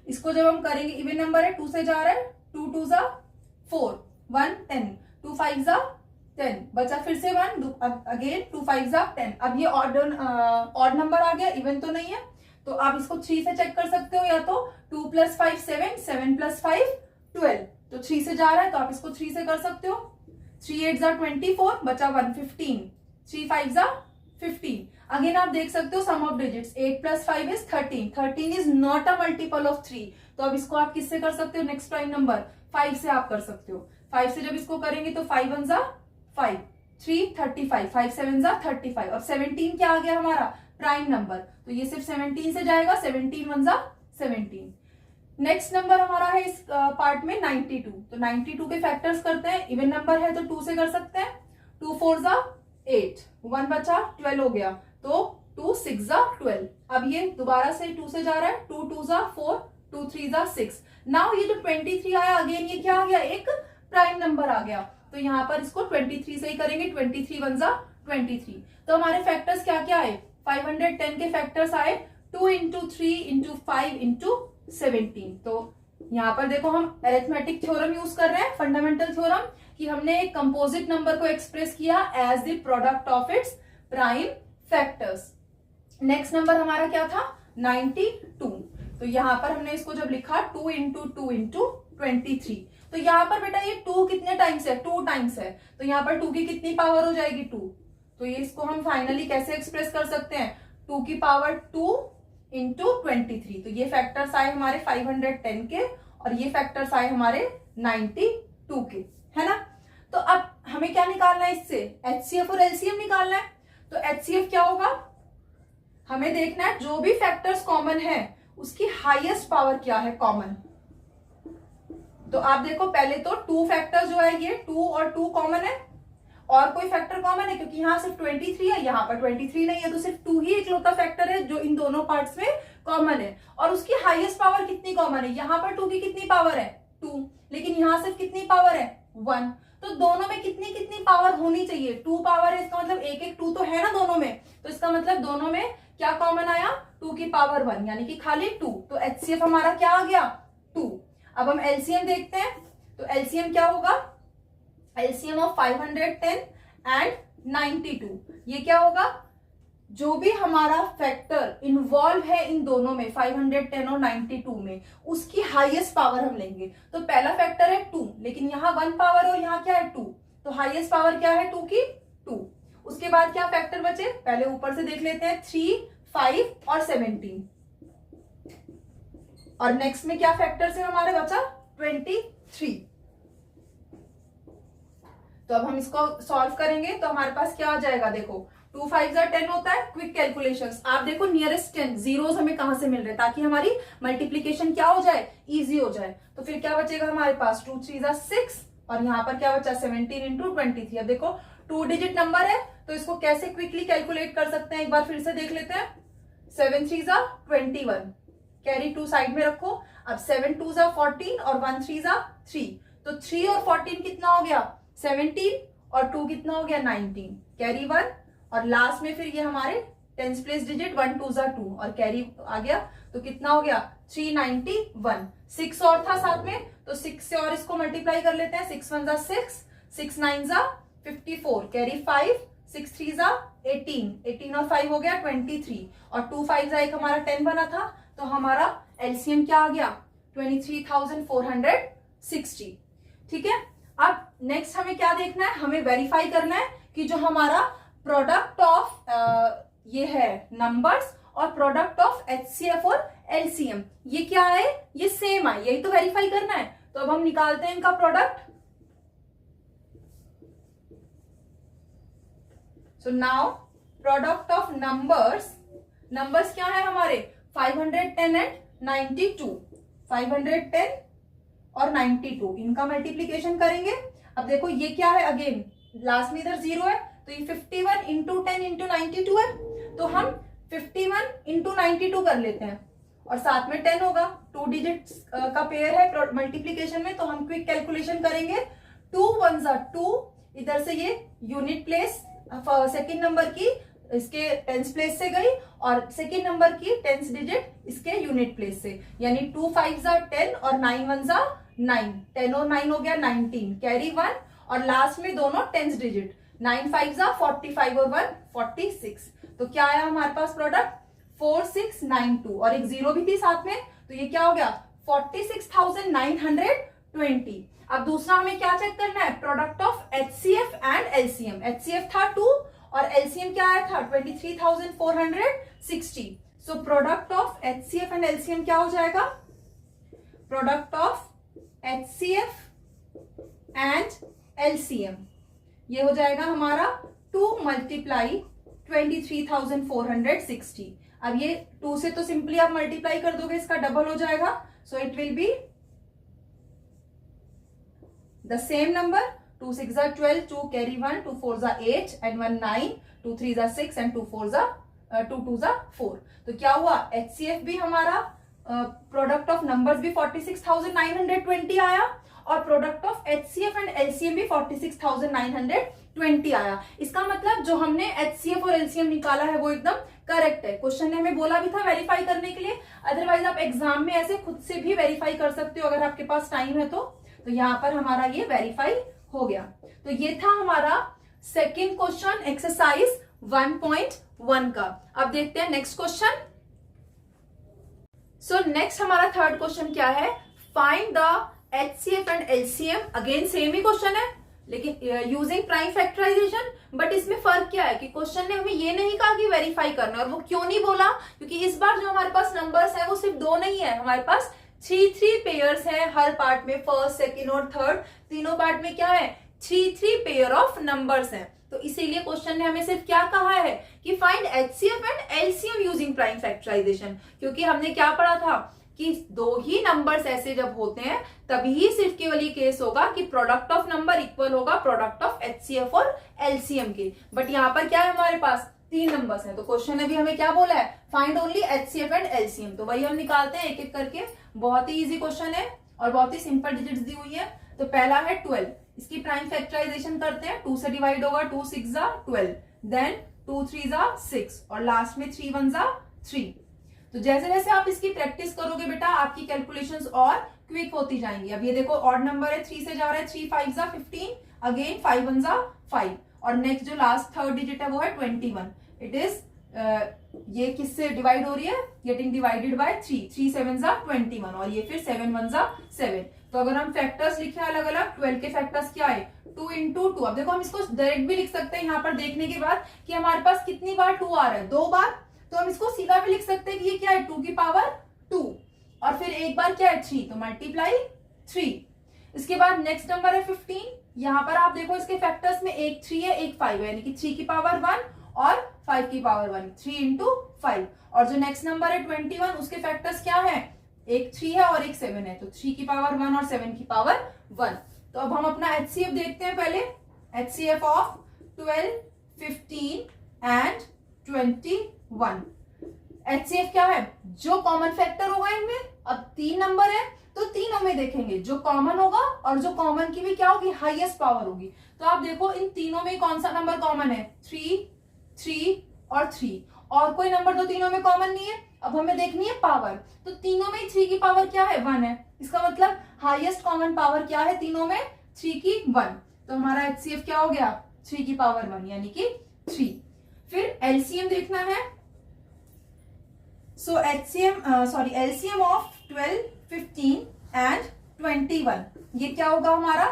इसको जब हम करेंगे, इवन नंबर है, 2 से जा रहा है, 2 2 4, 1 10, 2 5 10, बचा फिर से 1, अगेन 2 5 10। अब ये ऑड नंबर आ गया, इवन तो नहीं है, तो आप इसको 3 से चेक कर सकते हो, या तो 2 + 5 7, 7 + 5 12। तो 3 से जा रहा है तो आप इसको 3 से कर सकते हो, 3 8 24, बचा 1 15, 3 5 15। अगेन आप देख सकते हो sum of digits, 8 + 5 is 13, 13 is not a multiple of 3। तो अब इसको आप किससे कर सकते हो, नेक्स्ट प्राइम नंबर 5 से आप कर सकते हो। 5 से जब इसको करेंगे तो 5 1 5, 3 35, 5 7 35। अब 17 क्या आ गया हमारा, प्राइम नंबर, तो ये सिर्फ 17 से जाएगा, 17 1 17। नेक्स्ट नंबर हमारा है इस पार्ट में 92। तो 92 के फैक्टर्स करते हैं, इवन नंबर है तो 2 से कर सकते हैं, 2 4 8, 1 बचा 12 हो गया, तो 2 6 12। अब ये दोबारा से 2 से जा रहा है, 2 2 4, 2 3 6। नाउ ये जो 23 आया, अगेन ये क्या आ गया, एक प्राइम नंबर आ गया, तो यहाँ पर इसको 23 से ही करेंगे, 23 1 23। तो हमारे फैक्टर्स क्या क्या आए, 510 के फैक्टर्स आए 2 इंटू 3 इंटू 5 इंटू 17। तो यहाँ पर देखो हम अरिथमेटिक थ्योरम यूज कर रहे हैं, फंडामेंटल थ्योरम, कि हमने एक कंपोजिट नंबर को एक्सप्रेस किया as the product of its prime factors. Next number हमारा क्या था, 92। तो यहाँ पर हमने इसको जब लिखा 2 इंटू 2 इंटू 23, तो यहाँ पर बेटा ये 2 कितने टाइम्स है, 2 टाइम्स है, तो यहाँ पर 2 की कितनी पावर हो जाएगी, 2। तो ये इसको हम फाइनली कैसे एक्सप्रेस कर सकते हैं, 2 की पावर 2 इंटू 23। तो ये फैक्टर्स आए हमारे 510 के, और ये फैक्टर्स आए हमारे 92 के, है ना। तो अब हमें क्या निकालना है इससे, HCF और LCM निकालना है। तो HCF क्या होगा, हमें देखना है जो भी फैक्टर्स कॉमन है उसकी हाईएस्ट पावर क्या है कॉमन। तो आप देखो पहले तो 2 फैक्टर्स जो है, ये 2 और 2 कॉमन है, और कोई फैक्टर कॉमन है? क्योंकि यहाँ सिर्फ 23 है, यहाँ पर 23 नहीं है, तो सिर्फ 2 ही इकलौता फैक्टर है जो इन दोनों पार्ट्स में कॉमन है। और उसकी हाईएस्ट पावर कितनी कॉमन है? यहाँ पर 2 की कितनी पावर है? 2, लेकिन यहाँ सिर्फ कितनी पावर है? 1। तो दोनों में कितनी कितनी पावर होनी चाहिए? 2 पावर है, इसका मतलब एक एक 2 तो है ना दोनों में, तो इसका मतलब दोनों में क्या कॉमन आया? 2 की पावर 1, यानी कि खाली 2। तो HCF हमारा क्या आ गया? 2। अब हम LCM देखते हैं, तो LCM क्या होगा? LCM ऑफ 510 एंड 92, ये क्या होगा? जो भी हमारा फैक्टर इन्वॉल्व है इन दोनों में 510 और 92 में, उसकी हाईएस्ट पावर हम लेंगे। तो पहला फैक्टर है 2, लेकिन यहाँ 1 पावर और यहाँ क्या है? 2, तो हाईएस्ट पावर क्या है 2 की? 2। उसके बाद क्या फैक्टर बचे? पहले ऊपर से देख लेते हैं, 3, 5 और 17। और नेक्स्ट में क्या फैक्टर से हमारे बचा? 23। तो अब हम इसको सॉल्व करेंगे तो हमारे पास क्या आ जाएगा? देखो 2 5 10 होता है, क्विक कैलकुलेशंस। आप देखो नियरेस्ट 10 जीरोस हमें कहां से मिल रहे हैं, ताकि हमारी मल्टीप्लीकेशन क्या हो जाए? इजी हो जाए। तो फिर क्या बचेगा हमारे पास? 2 3 6, और यहाँ पर क्या बचा? 17 इंटू 23। अब देखो 2 डिजिट नंबर है, तो इसको कैसे क्विकली कैलकुलेट कर सकते हैं, एक बार फिर से देख लेते हैं। 7 3 21, कैरी 2 साइड में रखो। अब 7 2 14 और 1 3 3, तो 3 और 14 कितना हो गया? 17, और 2 कितना हो गया? 19, कैरी 1, और लास्ट में फिर ये हमारे टेंस प्लेस डिजिट 1 2 2 और कैरी आ गया, तो कितना हो गया? 391। 6 और था साथ में, तो 6 से और इसको मल्टीप्लाई कर लेते हैं। 6 1 6, 6 9 54, कैरी 5, 6 3 18, 18 और 5 हो गया 23, और 2 5 एक हमारा 10 बना था, तो हमारा एलसीएम क्या आ गया? 23,460। ठीक है। अब नेक्स्ट हमें क्या देखना है? हमें वेरीफाई करना है कि जो हमारा प्रोडक्ट ऑफ ये है नंबर्स और प्रोडक्ट ऑफ HCF और LCM, ये क्या है? ये सेम है, यही तो वेरीफाई करना है। तो अब हम निकालते हैं इनका product. So now product of numbers, numbers क्या है हमारे? 510 एंड 92, 510 और 92, इनका मल्टीप्लीकेशन करेंगे। अब देखो ये क्या है? अगेन लास्ट में इधर 0 है, तो ये 51 इंटू 10 इंटू 92 है, तो हम 51 इंटू 92 कर लेते हैं, और साथ में 10 होगा। 2 डिजिट्स का पेयर है मल्टीप्लीकेशन में, तो हम क्विक कैलकुलेशन करेंगे। 2 1 2, इधर से ये यूनिट प्लेस सेकेंड नंबर की इसके टेंस प्लेस से गई, और सेकेंड नंबर की टेंस डिजिट इसके यूनिट प्लेस से, यानी 2 5 10 और 9 1 9, 10 और 9 हो गया 19, कैरी 1, और लास्ट में दोनों टेंस डिजिट, 9 5 45 और 1 46। तो क्या आया हमारे पास प्रोडक्ट? 4692, और एक 0 भी थी साथ में, तो ये क्या हो गया? 46,920। अब दूसरा हमें क्या चेक करना है? Product of HCF and LCM। HCF था 2 और LCM क्या आया था? 23,460। So product of HCF and LCM क्या हो जाएगा? Product of HCF and LCM ये हो जाएगा हमारा 2 मल्टीप्लाई 23,460। अब ये 2 से तो सिंपली आप मल्टीप्लाई कर दोगे, इसका डबल हो जाएगा, सो it will be the same number. 2 6 12, 2 carry 1, 2 4 8 and 1 9, 2 3 6 and 2 4 2 4। तो क्या हुआ? HCF भी हमारा प्रोडक्ट ऑफ नंबर्स भी 46,920 आया, और product of HCF and LCM भी 46,920 आया। इसका मतलब जो हमने HCF और LCM निकाला है वो एकदम करेक्ट है। क्वेश्चन ने हमें बोला भी था वेरीफाई करने के लिए, अदरवाइज आप एग्जाम में ऐसे खुद से भी वेरीफाई कर सकते हो अगर आपके पास टाइम है तो यहाँ पर हमारा ये वेरीफाई हो गया। तो ये था हमारा सेकेंड क्वेश्चन एक्सरसाइज 1.1 का। अब देखते हैं नेक्स्ट क्वेश्चन। सो नेक्स्ट हमारा थर्ड क्वेश्चन क्या है? Find the HCF and LCM। Again same he question है, लेकिन यूजिंग प्राइम फैक्टराइजेशन। बट इसमें फर्क क्या है कि क्वेश्चन ने हमें ये नहीं कहा कि वेरीफाई करना, और वो क्यों नहीं बोला? क्योंकि इस बार जो हमारे पास नंबर्स है वो सिर्फ 2 नहीं है, हमारे पास 3 पेयर्स हैं हर पार्ट में, फर्स्ट सेकेंड और थर्ड तीनों पार्ट में क्या है? 3 पेयर ऑफ नंबर्स हैं। तो इसीलिए क्वेश्चन ने हमें सिर्फ क्या कहा है कि find HCF and LCM using prime factorization. क्योंकि हमने क्या पढ़ा था कि दो ही नंबर्स ऐसे जब होते हैं तभी ही सिर्फ केवल ये केस होगा कि प्रोडक्ट ऑफ नंबर इक्वल होगा प्रोडक्ट ऑफ एचसीएफ और एलसीएम के। बट यहाँ पर क्या है, हमारे पास 3 नंबर्स हैं, तो क्वेश्चन ने भी हमें क्या बोला है, find only HCF and LCM. तो वही हम निकालते हैं एक एक करके। बहुत ही इजी क्वेश्चन है और बहुत ही सिंपल डिजिट्स दी हुई है। तो पहला है 12, इसकी प्राइम फैक्टराइजेशन करते हैं। 2 से डिवाइड होगा, 2 6 12, देन 2 3 6 और लास्ट में 3 1 3। तो जैसे जैसे आप इसकी प्रैक्टिस करोगे बेटा आपकी कैलकुलेशंस और क्विक होती जाएंगी। अब ये देखो ऑड नंबर है, 3 से जा रहा है, 3 5 15, अगेन 5 1 5 और नेक्स्ट जो लास्ट थर्ड डिजिट है वो है 21। इट इज ये किससे डिवाइड हो रही है, गेटिंग डिवाइडेड बाय 3, 3 7 21 और ये फिर 7 1 7। तो अगर हम फैक्टर्स लिखे अलग अलग, 12 के फैक्टर्स क्या है, 2 into 2। अब देखो हम इसको डायरेक्ट भी लिख सकते हैं यहाँ पर देखने के बाद कि हमारे पास कितनी बार 2 आ रहा है, 2 बार। तो हम इसको सीधा भी लिख सकते हैं कि ये क्या है, 2 की पावर 2 और फिर एक बार क्या है 3, तो मल्टीप्लाई 3। इसके बाद नेक्स्ट नंबर है 15। यहाँ पर आप देखो इसके फैक्टर्स में एक 3 है एक 5 है, यानी कि 3 की पावर 1 और 5 की पावर 1, 3 into 5। और जो नेक्स्ट नंबर है 21, उसके फैक्टर्स क्या है, एक 3 है और एक 7 है, तो 3 की पावर 1 और 7 की पावर 1। तो अब हम अपना एचसीएफ देखते हैं पहले। HCF of 12, 15 and 21। एचसीएफ क्या है, जो कॉमन फैक्टर होगा इनमें। अब 3 नंबर है तो तीनों में देखेंगे जो कॉमन होगा और जो कॉमन की भी क्या होगी, हाईएस्ट पावर होगी। तो आप देखो इन तीनों में कौन सा नंबर कॉमन है, 3 3 और 3, और कोई नंबर तो तीनों में कॉमन नहीं है। अब हमें देखनी है पावर, तो तीनों में 3 की पावर क्या है, 1 है। इसका मतलब हाईएस्ट कॉमन पावर क्या है तीनों में, 3 की 1। तो हमारा एचसीएफ क्या हो गया, 3 की पावर 1 यानी कि 3। फिर एलसीएम देखना है। सो एलसीएम ऑफ 12, 15 एंड 21, ये क्या होगा हमारा।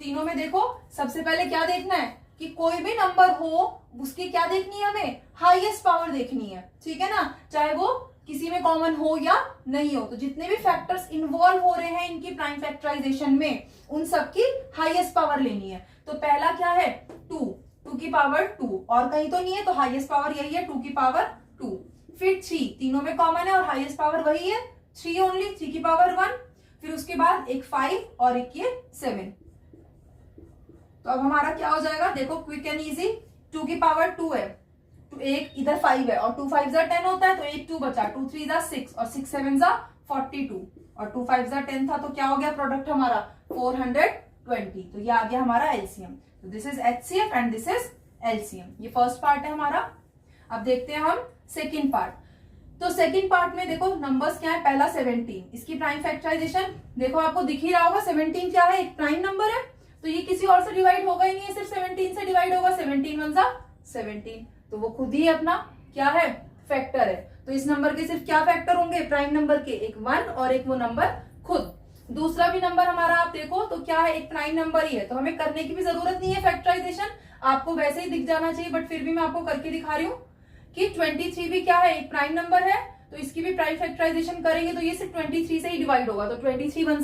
तीनों में देखो सबसे पहले क्या देखना है कि कोई भी नंबर हो उसकी क्या देखनी है, हमें हाईएस्ट पावर देखनी है, ठीक है ना, चाहे वो किसी में कॉमन हो या नहीं हो। तो जितने भी फैक्टर्स इन्वॉल्व हो रहे हैं इनकी प्राइम फैक्टराइजेशन में, उन सबकी हाईएस्ट पावर लेनी है। तो पहला क्या है, 2 की पावर 2, और कहीं तो नहीं है, तो हाईएस्ट पावर यही है, 2 की पावर 2। फिर 3, तीनों में कॉमन है और हाईएस्ट पावर वही है, 3 ओनली, 3 की पावर 1। फिर उसके बाद एक 5 और एक ये 7। तो अब हमारा क्या हो जाएगा, देखो क्विक एंड इजी। 2 की पावर 2 है, तो एक इधर 5 है और 2 5 10 होता है, तो एक 2 बचा, 2 3 6 और 6 7 42 और 2 5 10 था, तो क्या हो गया प्रोडक्ट हमारा 420। तो ये आ गया हमारा एलसीएम। तो this is HCF and this is LCM. ये फर्स्ट पार्ट है हमारा। अब देखते हैं हम सेकेंड पार्ट। तो सेकेंड पार्ट में देखो नंबर्स क्या है, पहला 17, इसकी प्राइम फैक्टराइजेशन देखो आपको दिख ही रहा होगा। 17 क्या है, एक प्राइम नंबर है, तो ये किसी और से डिवाइड होगा ही नहीं है, सिर्फ 17 से डिवाइड होगा। 17 1 17, तो वो खुद ही अपना क्या है, फैक्टर है। तो इस नंबर के सिर्फ क्या फैक्टर होंगे, प्राइम नंबर के, एक 1 और एक वो नंबर खुद। दूसरा भी नंबर हमारा आप देखो तो क्या है, एक प्राइम नंबर ही है, तो हमें करने की भी जरूरत नहीं है फैक्टराइजेशन, आपको वैसे ही दिख जाना चाहिए, बट फिर भी मैं आपको करके दिखा रही हूँ कि 23 भी क्या है, एक प्राइम नंबर है, तो इसकी भी प्राइम फैक्टराइजेशन करेंगे तो ये सिर्फ 23 से ही डिवाइड होगा, तो 23 1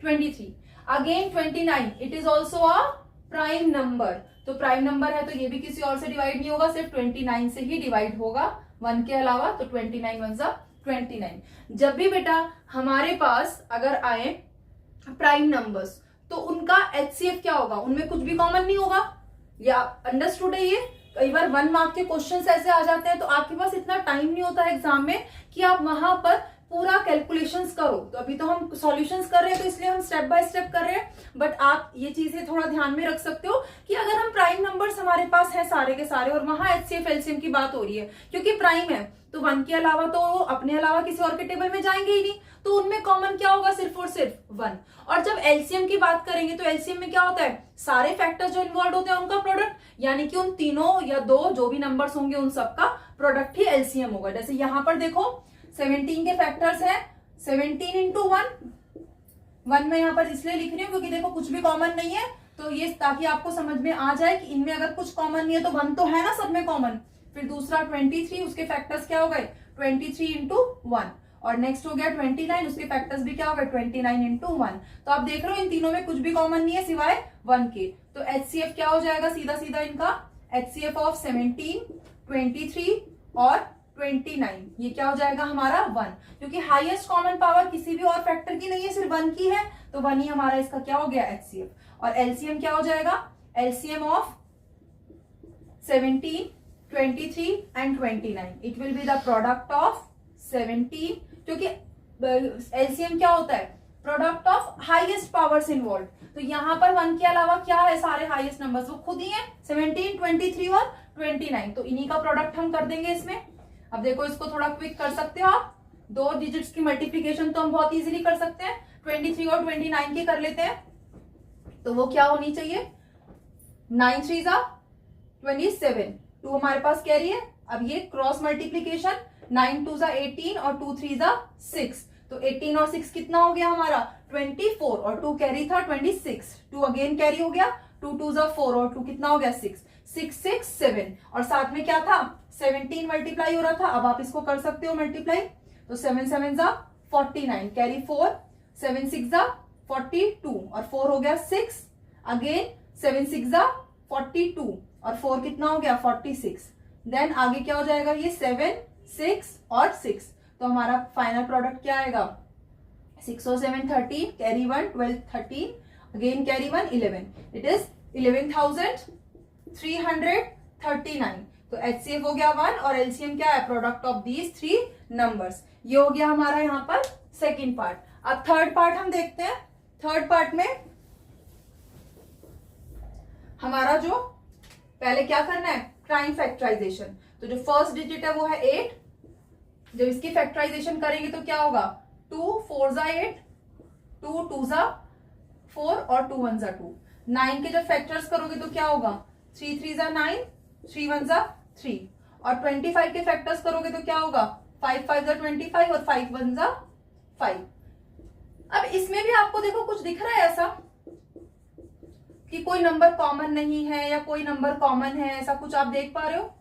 23। Again 29, it is also a prime number, तो प्राइम नंबर है तो ये भी किसी और से डिवाइड नहीं होगा, सिर्फ 29 से ही डिवाइड होगा 1 के अलावा, तो 29 1 29। जब भी बेटा हमारे पास अगर आए प्राइम नंबर्स तो उनका एचसीएफ क्या होगा, उनमें कुछ भी कॉमन नहीं होगा। या अंडरस्टूड है ये। कई बार 1 मार्क के क्वेश्चंस ऐसे आ जाते हैं तो आपके पास इतना टाइम नहीं होता है एग्जाम में कि आप वहां पर पूरा कैलकुलेशंस करो। तो अभी तो हम सॉल्यूशंस कर रहे हैं तो इसलिए हम स्टेप बाय स्टेप कर रहे हैं, बट आप ये चीजें थोड़ा ध्यान में रख सकते हो कि अगर हम प्राइम नंबर्स हमारे पास है सारे के सारे और वहां एचसीएफ एलसीएम की बात हो रही है, क्योंकि प्राइम है तो 1 के अलावा तो अपने अलावा किसी और के टेबल में जाएंगे ही नहीं, तो उनमें कॉमन क्या होगा, सिर्फ और सिर्फ 1। और जब एलसीएम की बात करेंगे तो एलसीएम में क्या होता है, सारे फैक्टर्स जो इन्वॉल्व होते हैं उनका प्रोडक्ट, यानी कि उन तीनों या दो जो भी नंबर्स होंगे उन सबका प्रोडक्ट ही एलसीएम होगा। जैसे यहां पर देखो 17 के फैक्टर्स है, 17 into 1 मैं यहाँ पर इसलिए लिख रही हूँ क्योंकि देखो कुछ भी कॉमन नहीं है, तो ये ताकि आपको समझ में आ जाए कि इनमें अगर कुछ कॉमन नहीं है तो 1 तो है ना सब में कॉमन। फिर दूसरा 23, उसके फैक्टर्स क्या हो गए, 23 into 1, और नेक्स्ट हो गया 29, उसके फैक्टर्स भी क्या हो गए, 29 into 1। तो आप देख रहे हो इन तीनों में कुछ भी कॉमन नहीं है सिवाय 1 के। तो एचसीएफ क्या हो जाएगा, सीधा सीधा इनका एचसीएफ ऑफ 17, 23 और 29, ये क्या हो जाएगा हमारा 1, क्योंकि हाईएस्ट कॉमन पावर किसी भी और फैक्टर की नहीं है, सिर्फ 1 की है, तो 1 ही हमारा इसका क्या हो गया HCF। और एलसीएम क्या हो जाएगा, LCM of 17, 23 and 29, it will be the product of 17, क्योंकि एलसीएम क्या होता है, product of highest powers involve. तो यहाँ पर 1 के अलावा क्या है, सारे हाईएस्ट नंबर्स वो खुद ही है, 17, 23 और 29, तो इन्हीं का प्रोडक्ट हम कर देंगे इसमें। अब देखो इसको थोड़ा क्विक कर सकते हो आप, 2 डिजिट्स की मल्टीप्लीकेशन तो हम बहुत इजीली कर सकते हैं, 23 और 29 की कर लेते हैं, तो वो क्या होनी चाहिए, 9 3 27, 2 हमारे पास कैरी है। अब ये क्रॉस मल्टीप्लीकेशन, 9 2 18 और 2 3 6, तो 18 और 6 कितना हो गया हमारा 24, और 2 कैरी था 26, 2 अगेन कैरी हो गया, 2 2 4 और 2 कितना हो गया 6 6 6 7, और साथ में क्या था 17 मल्टीप्लाई हो रहा था। अब आप इसको कर सकते हो मल्टीप्लाई, तो 7 7 49, कैरी 4, 7 6 42 और 4 हो गया 6, अगेन 7 6 42 और 4 कितना हो गया 46, देन आगे क्या हो जाएगा ये 7 6 और 6, तो हमारा फाइनल प्रोडक्ट क्या आएगा 6 और 7 13, carry 1 12 13, again carry 1 11, it is 11,339। तो HCF हो गया 1 और LCM क्या है, प्रोडक्ट ऑफ दीज 3 नंबर्स। ये हो गया हमारा यहाँ पर सेकेंड पार्ट। अब थर्ड पार्ट हम देखते हैं। थर्ड पार्ट में हमारा जो पहले क्या करना है, प्राइम फैक्टराइजेशन। तो जो फर्स्ट डिजिट है वो है 8, जब इसकी फैक्टराइजेशन करेंगे तो क्या होगा 2 4 8, 2 2 4 और 2 1 2। 9 के जब फैक्टर्स करोगे तो क्या होगा 3 3 9, 3 1 3, और 25 के फैक्टर्स करोगे तो क्या होगा 5 5 25 और 5 1 5। अब इसमें भी आपको देखो कुछ दिख रहा है ऐसा कि कोई नंबर कॉमन नहीं है या कोई नंबर कॉमन है, ऐसा कुछ आप देख पा रहे हो।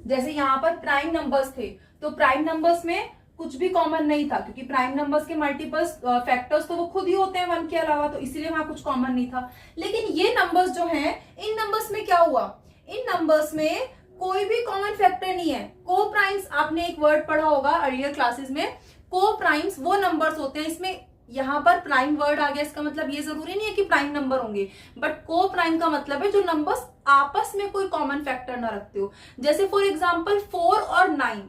जैसे यहाँ पर प्राइम नंबर्स थे, तो प्राइम नंबर्स में कुछ भी कॉमन नहीं था, क्योंकि प्राइम नंबर्स के मल्टीपल्स फैक्टर्स तो वो खुद ही होते हैं 1 के अलावा, तो इसीलिए वहां कुछ कॉमन नहीं था। लेकिन ये नंबर्स जो हैं, इन नंबर्स में क्या हुआ, इन नंबर्स में कोई भी कॉमन फैक्टर नहीं है। को प्राइम्स, आपने एक वर्ड पढ़ा होगा अर्लियर क्लासेस में, को प्राइम्स वो नंबर्स होते हैं, इसमें यहाँ पर प्राइम वर्ड आ गया, इसका मतलब ये जरूरी नहीं है कि प्राइम नंबर होंगे, बट को प्राइम का मतलब है जो नंबर्स आपस में कोई कॉमन फैक्टर ना रखते हो। जैसे फॉर एग्जांपल 4 और 9,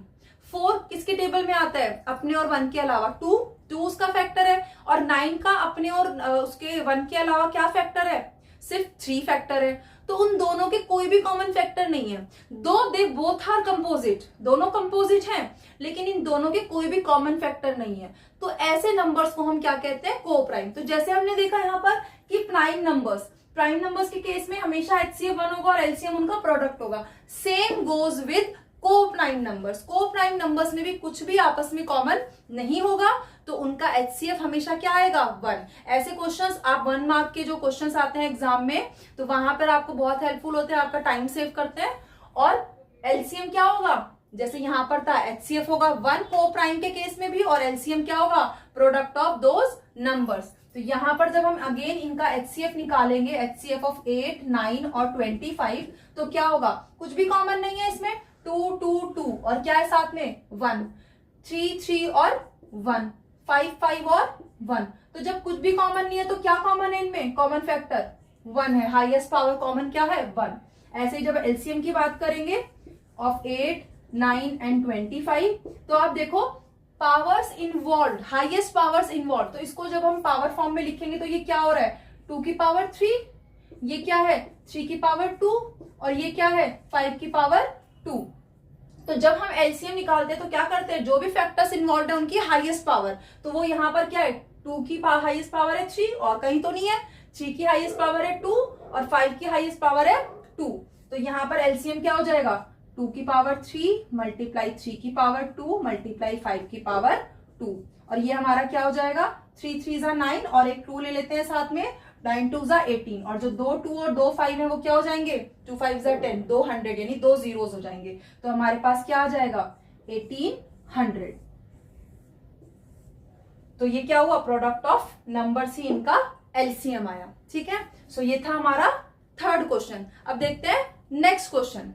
4 किसके टेबल में आता है, अपने और 1 के अलावा 2 उसका फैक्टर है, और 9 का अपने और उसके 1 के अलावा क्या फैक्टर है, सिर्फ 3 फैक्टर है। तो उन दोनों के कोई भी कॉमन फैक्टर नहीं है। दो दे बोथ आर कंपोजिट, दोनों कंपोजिट हैं, लेकिन इन दोनों के कोई भी कॉमन फैक्टर नहीं है। तो ऐसे नंबर्स को हम क्या कहते हैं, को प्राइम। तो जैसे हमने देखा यहाँ पर कि प्राइम नंबर्स के केस में हमेशा HCF 1 होगा और LCM उनका प्रोडक्ट होगा। सेम गोज विद को प्राइम नंबर्स। को प्राइम नंबर्स में भी कुछ भी आपस में कॉमन नहीं होगा, तो उनका HCF हमेशा क्या आएगा 1। ऐसे क्वेश्चंस आप 1 मार्क के जो क्वेश्चंस आते हैं एग्जाम में, तो वहां पर आपको बहुत हेल्पफुल होते हैं, आपका टाइम सेव करते हैं। और LCM क्या होगा, जैसे यहां पर था HCF होगा 1 को प्राइम के केस में भी, और LCM क्या होगा, प्रोडक्ट ऑफ दोज नंबर्स। तो यहां पर जब हम अगेन इनका HCF निकालेंगे, HCF ऑफ 8 9 और 25, तो क्या होगा, कुछ भी कॉमन नहीं है इसमें, 2 2 2 और क्या है साथ में 1, 3 3 और 1, 5 5 और 1। तो जब कुछ भी कॉमन नहीं है तो क्या कॉमन है इनमें, कॉमन फैक्टर 1 है, हाईएस्ट पावर कॉमन क्या है 1। ऐसे ही जब LCM की बात करेंगे ऑफ 8 9 एंड 25, तो आप देखो powers involve, highest powers involve, तो इसको जब हम पावर फॉर्म में लिखेंगे तो ये क्या हो रहा है 2 की पावर 3, ये क्या है 3 की पावर 2, और ये क्या है 5 की पावर 2। तो जब हम LCM निकालते हैं तो क्या करते हैं, जो भी फैक्टर्स इन्वॉल्व है उनकी हाईएस्ट पावर, तो वो यहाँ पर क्या है 2 की हाईएस्ट पावर है 3, और कहीं तो नहीं है, 3 की हाईएस्ट पावर है 2 और 5 की हाईएस्ट पावर है 2। तो यहाँ पर LCM क्या हो जाएगा 2 की पावर 3 मल्टीप्लाई 3 की पावर 2 मल्टीप्लाई 5 की पावर 2, और ये हमारा क्या हो जाएगा 3 3 9 और एक 2 ले लेते हैं साथ में, 9 2 18, और जो 2 2 और 2 5 है वो क्या हो जाएंगे 2 5 10, 200 यानी 2 zeros हो जाएंगे। तो हमारे पास क्या आ जाएगा 1800। तो ये क्या हुआ, प्रोडक्ट ऑफ नंबर्स ही इनका LCM आया। ठीक है, सो ये था हमारा थर्ड क्वेश्चन। अब देखते हैं next question.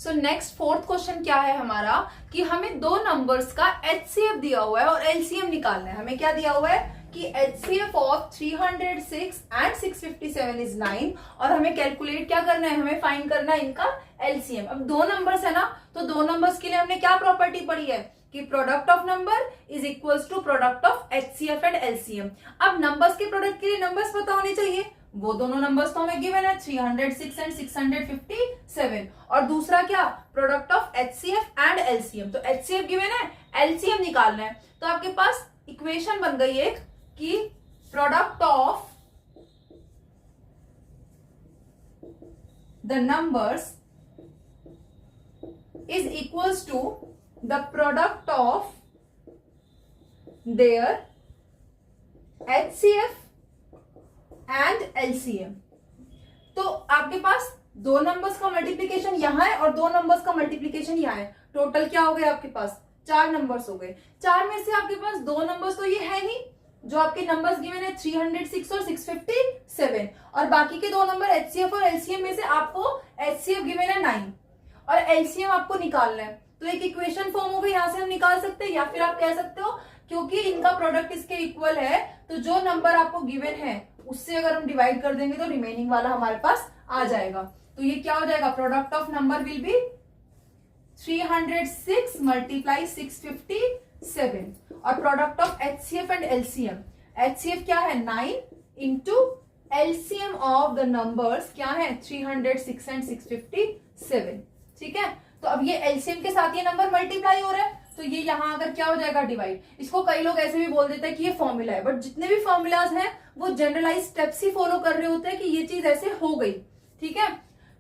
So next fourth question क्या है हमारा कि हमें दो नंबर्स का HCF दिया हुआ है और LCM निकालना है। हमें क्या दिया हुआ है कि HCF ऑफ 306 एंड 657 इज 9 और हमें कैलकुलेट क्या करना है, हमें फाइंड करना है इनका LCM। अब दो नंबर्स है ना, तो दो नंबर्स के लिए हमने क्या प्रॉपर्टी पढ़ी है कि product of number is equals to product of HCF and LCM। अब नंबर्स के प्रोडक्ट के लिए नंबर्स पता होने चाहिए, वो दोनों नंबर्स तो हमें गिवन है 306 एंड 657 और दूसरा क्या product of HCF and LCM। तो HCF गिवन है, LCM निकालना है। तो आपके पास इक्वेशन बन गई एक कि product of the numbers is equals to the product of their HCF and LCM। तो आपके पास दो नंबर्स का मल्टीप्लीकेशन यहां है और दो नंबर्स का मल्टीप्लीकेशन यहां है। टोटल क्या हो गया आपके पास, चार नंबर्स हो गए। चार में से आपके पास दो नंबर्स तो ये है ही जो आपके नंबर्स गिवन है 306 और 657 और बाकी के दो नंबर HCF और LCM में से आपको HCF गिवन है 9 और LCM आपको निकालना है। तो एक इक्वेशन फॉर्म हो गई, यहां से हम निकाल सकते हैं या फिर आप कह सकते हो क्योंकि इनका प्रोडक्ट इसके इक्वल है तो जो नंबर आपको गिवन है उससे अगर हम डिवाइड कर देंगे तो रिमेनिंग वाला हमारे पास आ जाएगा। तो ये क्या हो जाएगा, product of number will be 306 multiply 657 और product of HCF and LCM। HCF क्या है 9 into LCM of the numbers क्या है 306 एंड 657। ठीक है, तो अब ये LCM के साथ ये नंबर मल्टीप्लाई हो रहा है तो ये यहां अगर क्या हो जाएगा डिवाइड। इसको कई लोग ऐसे भी बोल देते हैं कि ये फॉर्मूला है, बट जितने भी फॉर्मूलाज हैं वो जनरलाइज स्टेप्स ही फॉलो कर रहे होते हैं कि ये चीज ऐसे हो गई। ठीक है,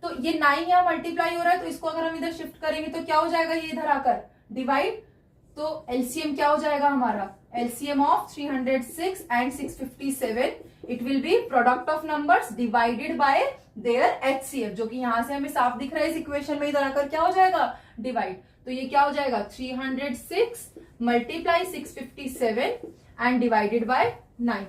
तो ये 9 यहाँ मल्टीप्लाई हो रहा है तो इसको अगर हम इधर शिफ्ट करेंगे तो क्या हो जाएगा, ये इधर आकर डिवाइड। तो LCM क्या हो जाएगा हमारा, LCM of 306 and 657 it will B product of numbers divided by there HCF, जो कि यहां से हमें साफ दिख रहा है इस इक्वेशन में, इधर आकर क्या हो जाएगा डिवाइड। तो ये क्या हो जाएगा 306 मल्टीप्लाई 657 एंड डिवाइडेड बाय 9।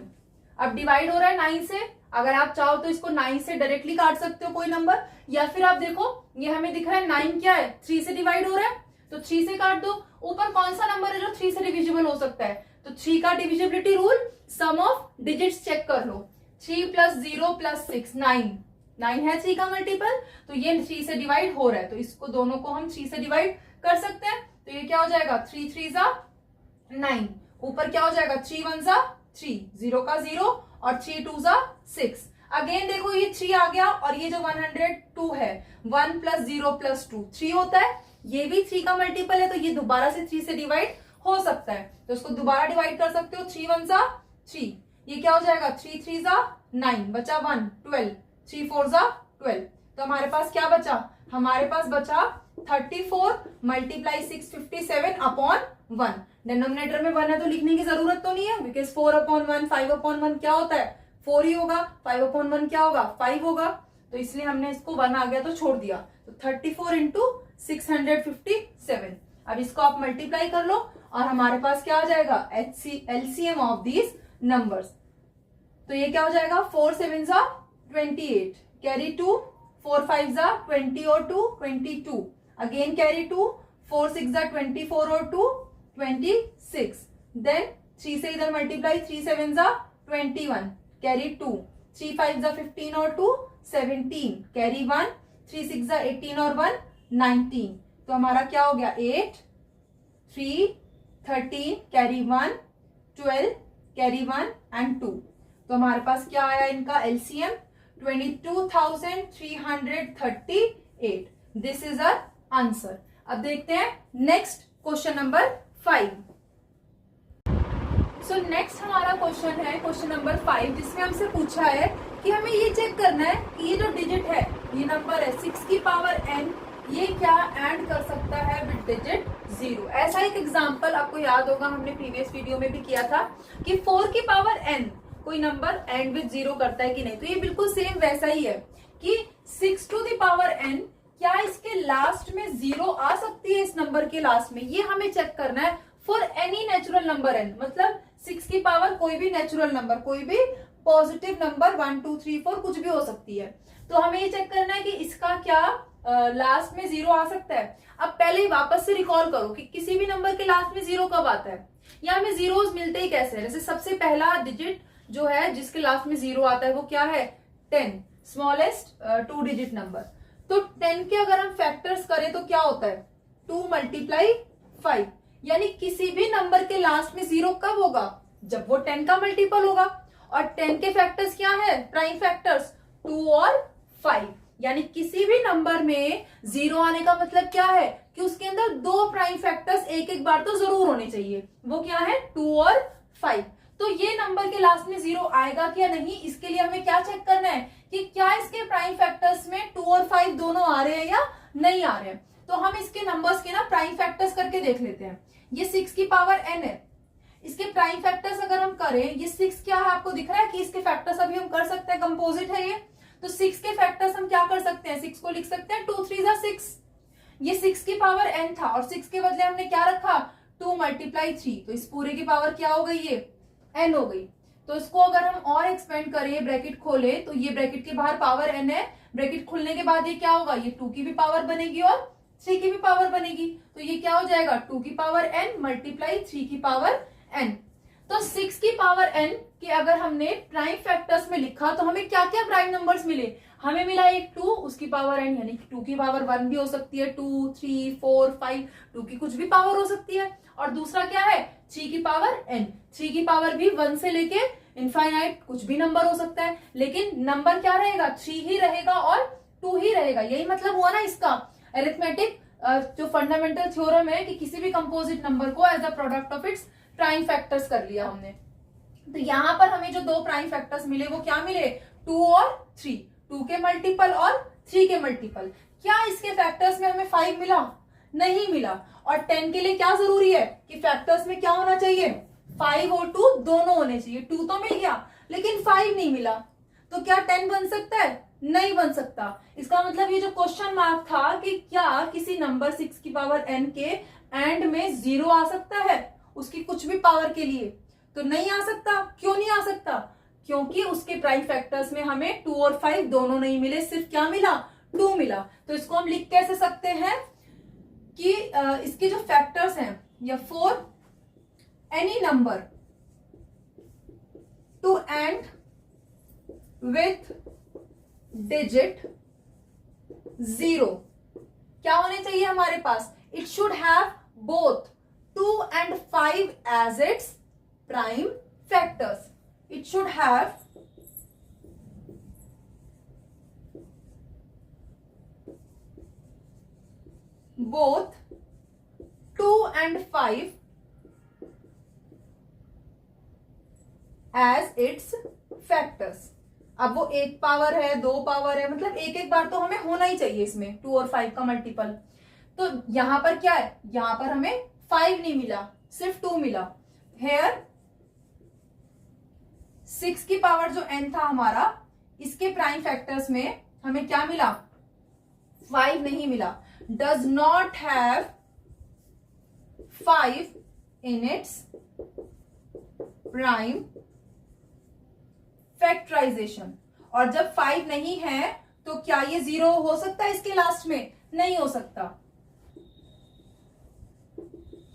अब डिवाइड हो रहा है 9 से, अगर आप चाहो तो इसको 9 से डायरेक्टली काट सकते हो कोई नंबर, या फिर आप देखो ये हमें दिख रहा है 9 क्या है 3 से डिवाइड हो रहा है तो 3 से काट दो। ऊपर कौन सा नंबर है जो 3 से डिविजिबल हो सकता है, तो 3 का divisibility rule, sum of digits check कर लो, 3 प्लस 0 प्लस 6 9 है 3 का मल्टीपल, तो ये 3 से डिवाइड हो रहा है तो इसको दोनों को हम 3 से डिवाइड कर सकते हैं। तो ये क्या हो जाएगा 3 3 जा 9, ऊपर क्या हो जाएगा 3 1 जा 3, 0 का 0 और 3 2 जा 6। अगेन देखो ये 3 आ गया और ये जो 102 है 1 प्लस 0 प्लस 2 3 होता है, ये भी 3 का मल्टीपल है तो ये दोबारा से 3 से डिवाइड हो सकता है तो इसको दोबारा डिवाइड कर सकते हो। 3 1 जा 3, ये क्या हो जाएगा 3 3 जा 9, बचा 1 12, 3 4 जा 12। तो हमारे पास क्या बचा, हमारे पास बचा 34 मल्टीप्लाई 657 अपॉन 1। डिनोमिनेटर में 1 है तो लिखने की जरूरत तो नहीं है बिकॉज 4 अपॉन 1 5 अपॉन 1 क्या होता है 4 ही होगा, 5 अपॉन 1 क्या होगा 5 होगा, तो इसलिए हमने इसको 1 आ गया तो छोड़ दिया। तो 34 इंटू 657। अब इसको आप मल्टीप्लाई कर लो और हमारे पास क्या आ जाएगा LCM ऑफ दीज नंबर्स। तो ये क्या हो जाएगा 4 7 जा 28, कैरी 2, 4 5 जा 20 और 2 22, अगेन कैरी 2, 4 6 जा 24 और 2 26, देन 3 से इधर मल्टीप्लाई 3 7 जा 21, कैरी 2, 3 5 जा 15 और 2 17, कैरी 1, 3 6 जा 18 और 1 19। तो हमारा क्या हो गया 8 3 13, कैरी 1 12, कैरी 1 एंड 2। तो हमारे पास क्या आया इनका LCM 22,338। This is our answer. अब देखते हैं next question number 5। So next हमारा क्वेश्चन है क्वेश्चन नंबर 5, जिसमें हमसे पूछा है कि हमें ये चेक करना है कि ये जो डिजिट है ये नंबर है 6 की पावर n, ये क्या एंड कर सकता है विद डिजिट 0। ऐसा एक एग्जांपल आपको याद होगा हमने प्रीवियस वीडियो में भी किया था कि 4 की पावर n कोई नंबर एंड विद 0 करता है कि नहीं। तो ये बिल्कुल सेम वैसा ही है कि 6 टू द पावर n क्या इसके लास्ट में 0 आ सकती है, इस नंबर के लास्ट में, ये हमें चेक करना है for any natural number n। मतलब 6 की पावर कोई भी नेचुरल नंबर, कोई भी पॉजिटिव नंबर 1 2 3 4 कुछ भी हो सकती है। तो हमें ये चेक करना है कि इसका क्या लास्ट में 0 आ सकता है? अब पहले ही वापस से रिकॉल करो कि किसी भी नंबर के लास्ट में 0 कब आता है, या हमें जीरोस मिलते ही कैसे हैं। जैसे सबसे पहला डिजिट जो है जिसके लास्ट में 0 आता है वो क्या है? 10, स्मॉलेस्ट 2 डिजिट नंबर। तो 10 के अगर हम फैक्टर्स करें तो क्या होता है? 2 × 5, यानी किसी भी नंबर के लास्ट में 0 कब होगा? जब वो 10 का मल्टीपल होगा। और 10 के फैक्टर्स क्या है? प्राइम फैक्टर्स 2 और 5, यानी किसी भी नंबर में 0 आने का मतलब क्या है कि उसके अंदर 2 प्राइम फैक्टर्स एक एक बार तो जरूर होने चाहिए। वो क्या है? 2 और 5। तो ये नंबर के लास्ट में 0 आएगा क्या नहीं, इसके लिए हमें क्या चेक करना है कि क्या इसके प्राइम फैक्टर्स में 2 और 5 दोनों आ रहे हैं या नहीं आ रहे हैं। तो हम इसके नंबर्स के ना प्राइम फैक्टर्स करके देख लेते हैं। ये 6 की पावर n है, इसके प्राइम फैक्टर्स अगर हम करें, ये 6 क्या है आपको दिख रहा है कि इसके फैक्टर्स अभी हम कर सकते हैं, कंपोजिट है ये। तो 6 के फैक्टर्स हम क्या कर सकते हैं? 6 को लिख सकते हैं 2 3 6। ये 6 की पावर n था और 6 के बदले हमने क्या रखा? 2 × 3। तो इस पूरे की पावर क्या हो गई? ये n हो गई। तो इसको अगर हम और एक्सपेंड करें, ब्रैकेट खोले, तो ये ब्रैकेट के बाहर पावर n है, ब्रैकेट खुलने के बाद ये क्या होगा? ये 2 की भी पावर बनेगी और 3 की भी पावर बनेगी। तो ये क्या हो जाएगा? 2 की पावर n मल्टीप्लाई 3 की पावर n। तो 6 की पावर n के अगर हमने प्राइम फैक्टर्स में लिखा तो हमें क्या क्या प्राइम नंबर्स मिले? हमें मिला एक 2, उसकी पावर n, यानी 2 की पावर 1 भी हो सकती है, 2 3 4 5, 2 की कुछ भी पावर हो सकती है। और दूसरा क्या है? 3 की पावर n, 3 की पावर भी 1 से लेके इनफाइनाइट कुछ भी नंबर हो सकता है, लेकिन नंबर क्या रहेगा? 3 ही रहेगा और 2 ही रहेगा। यही मतलब हुआ ना इसका अरिथमेटिक जो फंडामेंटल थ्योरम है कि किसी भी कंपोजिट नंबर को as a product of its prime factors कर लिया हमने। तो यहां पर हमें जो 2 प्राइम फैक्टर्स मिले वो क्या मिले? 2 और 3, 2 के मल्टीपल और 3 के मल्टीपल। क्या इसके फैक्टर्स में हमें 5 मिला? नहीं मिला। और 10 के लिए क्या जरूरी है कि फैक्टर्स में क्या होना चाहिए? 5 और 2 दोनों होने चाहिए। 2 तो मिल गया लेकिन 5 नहीं मिला। तो क्या 10 बन सकता है? नहीं बन सकता। इसका मतलब ये जो क्वेश्चन मार्क था कि क्या किसी नंबर 6 की पावर n के एंड में 0 आ सकता है उसकी कुछ भी पावर के लिए? तो नहीं आ सकता। क्यों नहीं आ सकता? क्योंकि उसके प्राइम फैक्टर्स में हमें 2 और 5 दोनों नहीं मिले, सिर्फ क्या मिला? 2 मिला। तो इसको हम लिख कैसे सकते हैं कि इसके जो फैक्टर्स हैं, या for any number to end with digit 0 क्या होने चाहिए हमारे पास? It should have both 2 and 5 as its prime factors. It should have both 2 and 5 as its factors. अब वो 1 पावर है, 2 पावर है, मतलब एक एक बार तो हमें होना ही चाहिए इसमें 2 और 5 का मल्टीपल। तो यहां पर क्या है? यहां पर हमें 5 नहीं मिला, सिर्फ 2 मिला। हेयर 6 की पावर जो n था हमारा, इसके प्राइम फैक्टर्स में हमें क्या मिला? 5 नहीं मिला। Does not have 5 in its prime factorization. और जब 5 नहीं है तो क्या ये 0 हो सकता है इसके लास्ट में? नहीं हो सकता।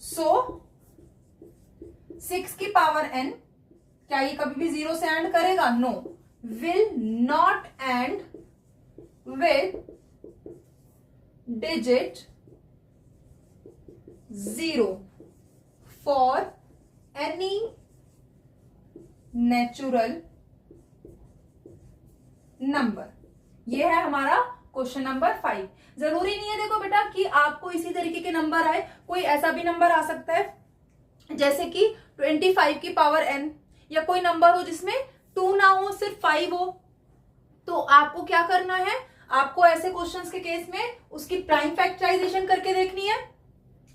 सो 6 की पावर n क्या ये कभी भी 0 से एंड करेगा? No, will not end with digit 0 for any natural number. ये है हमारा क्वेश्चन नंबर 5। जरूरी नहीं है देखो बेटा कि आपको इसी तरीके के नंबर आए, कोई ऐसा भी नंबर आ सकता है जैसे कि 25 की पावर n, या कोई नंबर हो जिसमें 2 ना हो, सिर्फ 5 हो। तो आपको क्या करना है? आपको ऐसे क्वेश्चंस के केस में उसकी प्राइम फैक्टराइजेशन करके देखनी है।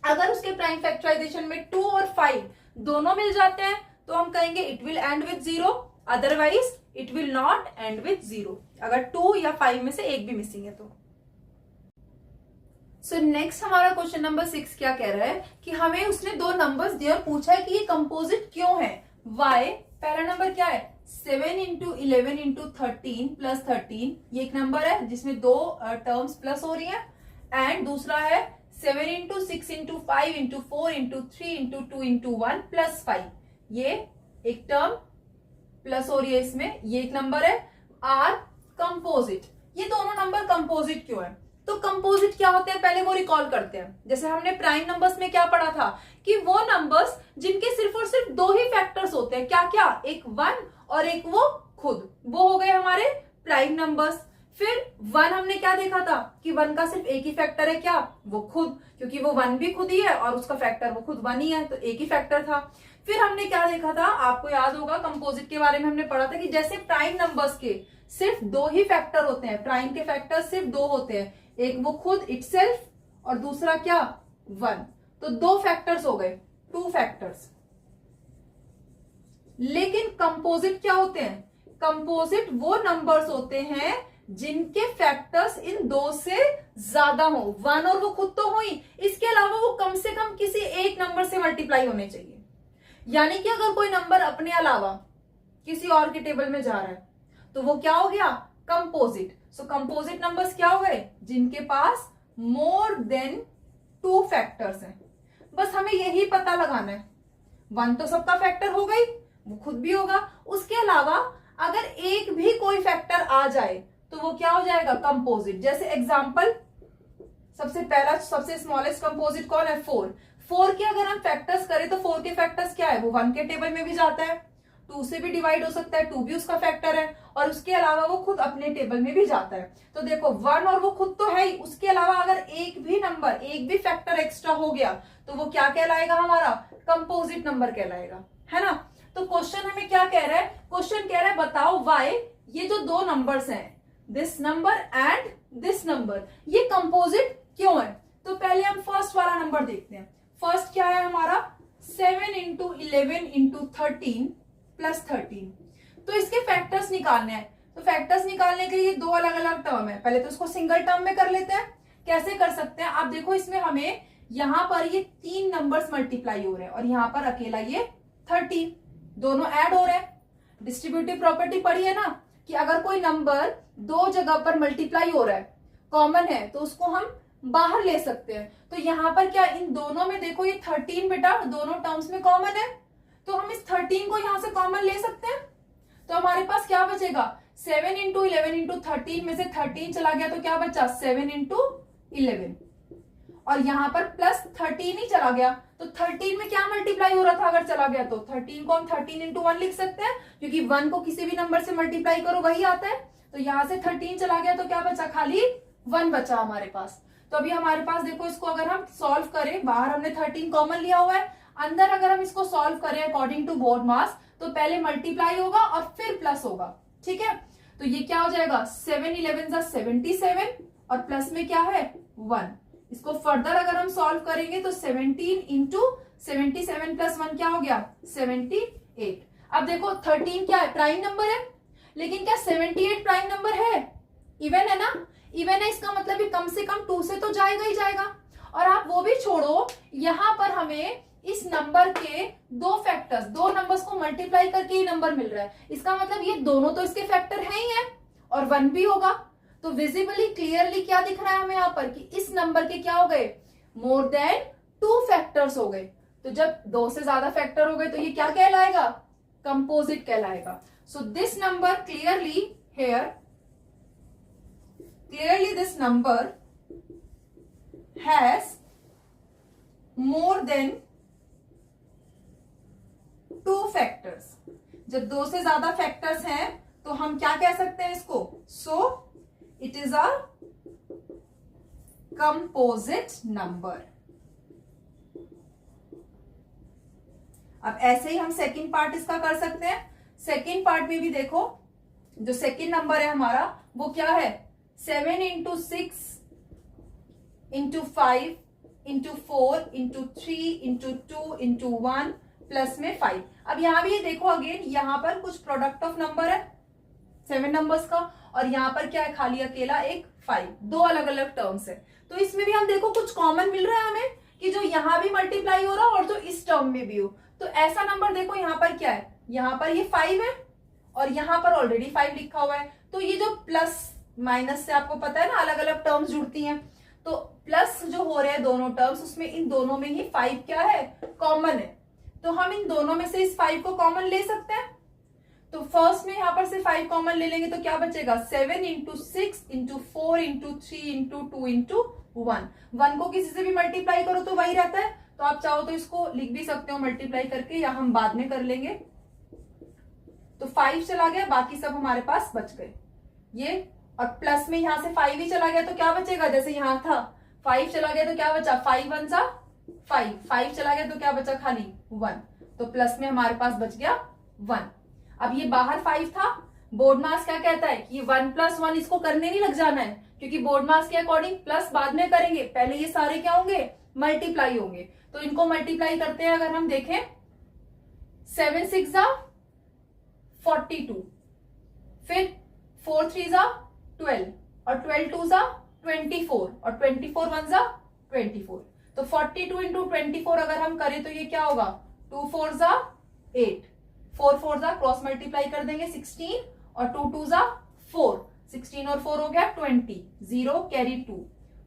अगर उसके प्राइम फैक्टराइजेशन में 2 और 5 दोनों मिल जाते हैं तो हम कहेंगे it will and with 0, otherwise it will not end with 0, अगर 2 या 5 में से एक भी मिसिंग है तो। सो नेक्स्ट हमारा क्वेश्चन नंबर 6 क्या कह रहा है कि हमें उसने 2 नंबर्स दिए और पूछा है कि ये कंपोजिट क्यों है, y पहला नंबर क्या है 7 इंटू 11 इंटू 13 प्लस 13, ये एक नंबर है जिसमें दो टर्म्स प्लस हो रही है। एंड दूसरा है 7 into 6 into 5 into 4 into 3 into 2 into 1 plus 5, ये एक टर्म प्लस हो रही है इसमें, ये एक नंबर है। आर कंपोजिट, ये दोनों नंबर कंपोजिट क्यों है? तो कंपोजिट क्या होते हैं पहले वो रिकॉल करते हैं। जैसे हमने प्राइम नंबर्स में क्या पढ़ा था कि वो नंबर्स जिनके सिर्फ और सिर्फ दो ही फैक्टर्स होते हैं, क्या क्या, एक 1 और एक वो खुद, वो हो गए हमारे प्राइम नंबर्स। फिर 1 हमने क्या देखा था कि 1 का सिर्फ एक ही फैक्टर है, क्या, वो खुद, क्योंकि वो 1 भी खुद ही है और उसका फैक्टर वो खुद 1 ही है, तो एक ही फैक्टर था। फिर हमने क्या देखा था, आपको याद होगा कंपोजिट के बारे में हमने पढ़ा था कि जैसे प्राइम नंबर्स के सिर्फ दो ही फैक्टर होते हैं, प्राइम के फैक्टर सिर्फ दो होते हैं, एक वो खुद इटसेल्फ और दूसरा क्या 1, तो दो फैक्टर्स हो गए, 2 फैक्टर्स। लेकिन कंपोजिट क्या होते हैं? कंपोजिट वो नंबर्स होते हैं जिनके फैक्टर्स इन दो से ज्यादा हो, 1 और वो खुद तो हो ही, इसके अलावा वो कम से कम किसी एक नंबर से मल्टीप्लाई होने चाहिए। यानी कि अगर कोई नंबर अपने अलावा किसी और के टेबल में जा रहा है तो वो क्या हो गया, कंपोजिट। सो कंपोजिट नंबर्स क्या हो गए, जिनके पास मोर देन 2 फैक्टर्स हैं। बस हमें यही पता लगाना है, 1 तो सबका फैक्टर हो गई, वो खुद भी होगा, उसके अलावा अगर एक भी कोई फैक्टर आ जाए तो वो क्या हो जाएगा, कंपोजिट। जैसे एग्जांपल, सबसे पहला सबसे स्मॉलेस्ट कंपोजिट कौन है, 4 के अगर हम फैक्टर्स करें तो 4 के फैक्टर्स क्या है, वो 1 के टेबल में भी जाता है, 2 से भी डिवाइड हो सकता है, 2 भी उसका फैक्टर है, और उसके अलावा वो खुद अपने टेबल में भी जाता है। तो देखो 1 और वो खुद तो है ही, उसके अलावा अगर एक भी नंबर, एक भी फैक्टर एक्स्ट्रा हो गया तो वो क्या कहलाएगा, हमारा कंपोजिट नंबर कहलाएगा, है ना। तो क्वेश्चन हमें क्या कह रहा है, क्वेश्चन कह रहा है बताओ वाई ये जो दो नंबर्स हैं, this number and this number, ये कंपोजिट क्यों है। तो पहले हम फर्स्ट वाला नंबर देखते हैं। फर्स्ट क्या है हमारा 7 इंटू 11 इंटू 13 प्लस 13, तो इसके फैक्टर्स निकालने हैं। तो फैक्टर्स निकालने के लिए दो अलग अलग टर्म है, पहले तो इसको सिंगल टर्म में कर लेते हैं। कैसे कर सकते हैं, आप देखो इसमें हमें यहां पर ये 3 नंबर्स मल्टीप्लाई हो रहे हैं और यहां पर अकेला ये 13, दोनों ऐड हो रहे हैं। डिस्ट्रीब्यूटिव प्रॉपर्टी पढ़ी है ना कि अगर कोई नंबर दो जगह पर मल्टीप्लाई हो रहा है, कॉमन है, तो उसको हम बाहर ले सकते हैं। तो यहां पर क्या, इन दोनों में देखो ये 13 बेटा दोनों टर्म्स में कॉमन है, तो हम इस 13 को यहां से कॉमन ले सकते हैं। तो हमारे पास क्या बचेगा, 7 इंटू 11 इंटू 13 में से 13 चला गया तो क्या बचा 7 इंटू 11, और यहां पर प्लस 13 ही चला गया, तो 13 में क्या मल्टीप्लाई हो रहा था अगर चला गया तो 13 को हम 13 इंटू 1 लिख सकते हैं, क्योंकि 1 को किसी भी नंबर से मल्टीप्लाई करो वही आता है। तो यहां से 13 चला गया तो क्या बचा, खाली 1 बचा हमारे पास। तो अभी हमारे पास देखो इसको अगर हम सॉल्व करें, बाहर हमने 13 कॉमन लिया हुआ है, अंदर अगर हम इसको सॉल्व करें अकॉर्डिंग टू बोर्ड मास तो पहले मल्टीप्लाई होगा और फिर प्लस होगा, ठीक है। तो ये क्या हो जाएगा 7 11 77 और प्लस में क्या है 1। इसको फर्दर अगर हम सॉल्व करेंगे तो 17 इंटू 77 प्लस 1 क्या हो गया 78। अब देखो 13 क्या है, प्राइम नंबर है, लेकिन क्या 78 प्राइम नंबर है, इवन है ना, इवन है, इसका मतलब भी कम से कम 2 से तो जाएगा ही जाएगा। और आप वो भी छोड़ो, यहां पर हमें इस नंबर के दो फैक्टर्स, दो नंबर्स को मल्टीप्लाई करके ही नंबर मिल रहा है, इसका मतलब ये दोनों तो इसके फैक्टर है ही है और 1 भी होगा। तो विजिबली क्लियरली क्या दिख रहा है हमें यहाँ पर कि इस नंबर के क्या हो गए, मोर देन 2 फैक्टर्स हो गए। तो जब 2 से ज्यादा फैक्टर हो गए तो ये क्या कहलाएगा, कंपोजिट कहलाएगा। So this number clearly here, clearly this number has more than 2 factors. जब 2 से ज्यादा फैक्टर्स हैं तो हम क्या कह सकते हैं इसको, so it is a composite number. अब ऐसे ही हम सेकंड पार्ट इसका कर सकते हैं। सेकंड पार्ट में भी देखो, जो सेकंड नंबर है हमारा वो क्या है 7 into 6 into 5 into 4 into 3 into 2 into 1 plus में 5। अब यहां भी ये देखो अगेन, यहां पर कुछ प्रोडक्ट ऑफ नंबर है 7 नंबर्स का, और यहां पर क्या है खाली अकेला एक 5, दो अलग अलग टर्म्स है। तो इसमें भी हम देखो कुछ कॉमन मिल रहा है हमें, कि जो यहाँ भी मल्टीप्लाई हो रहा हो और जो इस टर्म में भी हो। तो ऐसा नंबर देखो यहाँ पर क्या है, यहाँ पर ये 5 है और यहाँ पर ऑलरेडी 5 लिखा हुआ है। तो ये जो प्लस माइनस से आपको पता है ना अलग अलग टर्म्स जुड़ती हैं, तो प्लस जो हो रहे हैं दोनों टर्म्स, उसमें इन दोनों में ही 5 क्या है, कॉमन है। तो हम इन दोनों में से इस 5 को कॉमन ले सकते हैं। तो फर्स्ट में यहाँ पर से 5 कॉमन ले लेंगे तो क्या बचेगा, 7 into 6 into 4 into 3 into 2 into 1। 1 को किसी से भी मल्टीप्लाई करो तो वही रहता है, तो आप चाहो तो इसको लिख भी सकते हो मल्टीप्लाई करके, या हम बाद में कर लेंगे। तो 5 चला गया, बाकी सब हमारे पास बच गए ये। और प्लस में यहां से 5 ही चला गया तो क्या बचेगा, जैसे यहां था 5 चला गया तो क्या बचा, 5 1 जा 5, 5 चला गया तो क्या बचा, खाली 1। तो प्लस में हमारे पास बच गया 1। अब ये बाहर 5 था, बोर्ड मास क्या कहता है कि 1 + 1 इसको करने नहीं लग जाना है, क्योंकि बोर्ड मास के अकॉर्डिंग प्लस बाद में करेंगे, पहले ये सारे क्या होंगे, मल्टीप्लाई होंगे। तो इनको मल्टीप्लाई करते हैं, अगर हम देखें 7 6 जा 42, फिर 4 3 जा 12 और 12 2 जा 24 और 24 1 जा 24। तो 42 इंटू 24 अगर हम करें तो ये क्या होगा, 2 4 जा 8, 4 4 जा क्रॉस मल्टीप्लाई कर देंगे 16 और 2 2 जा 4, 16 और 4 हो गया 20, 0 कैरी 2,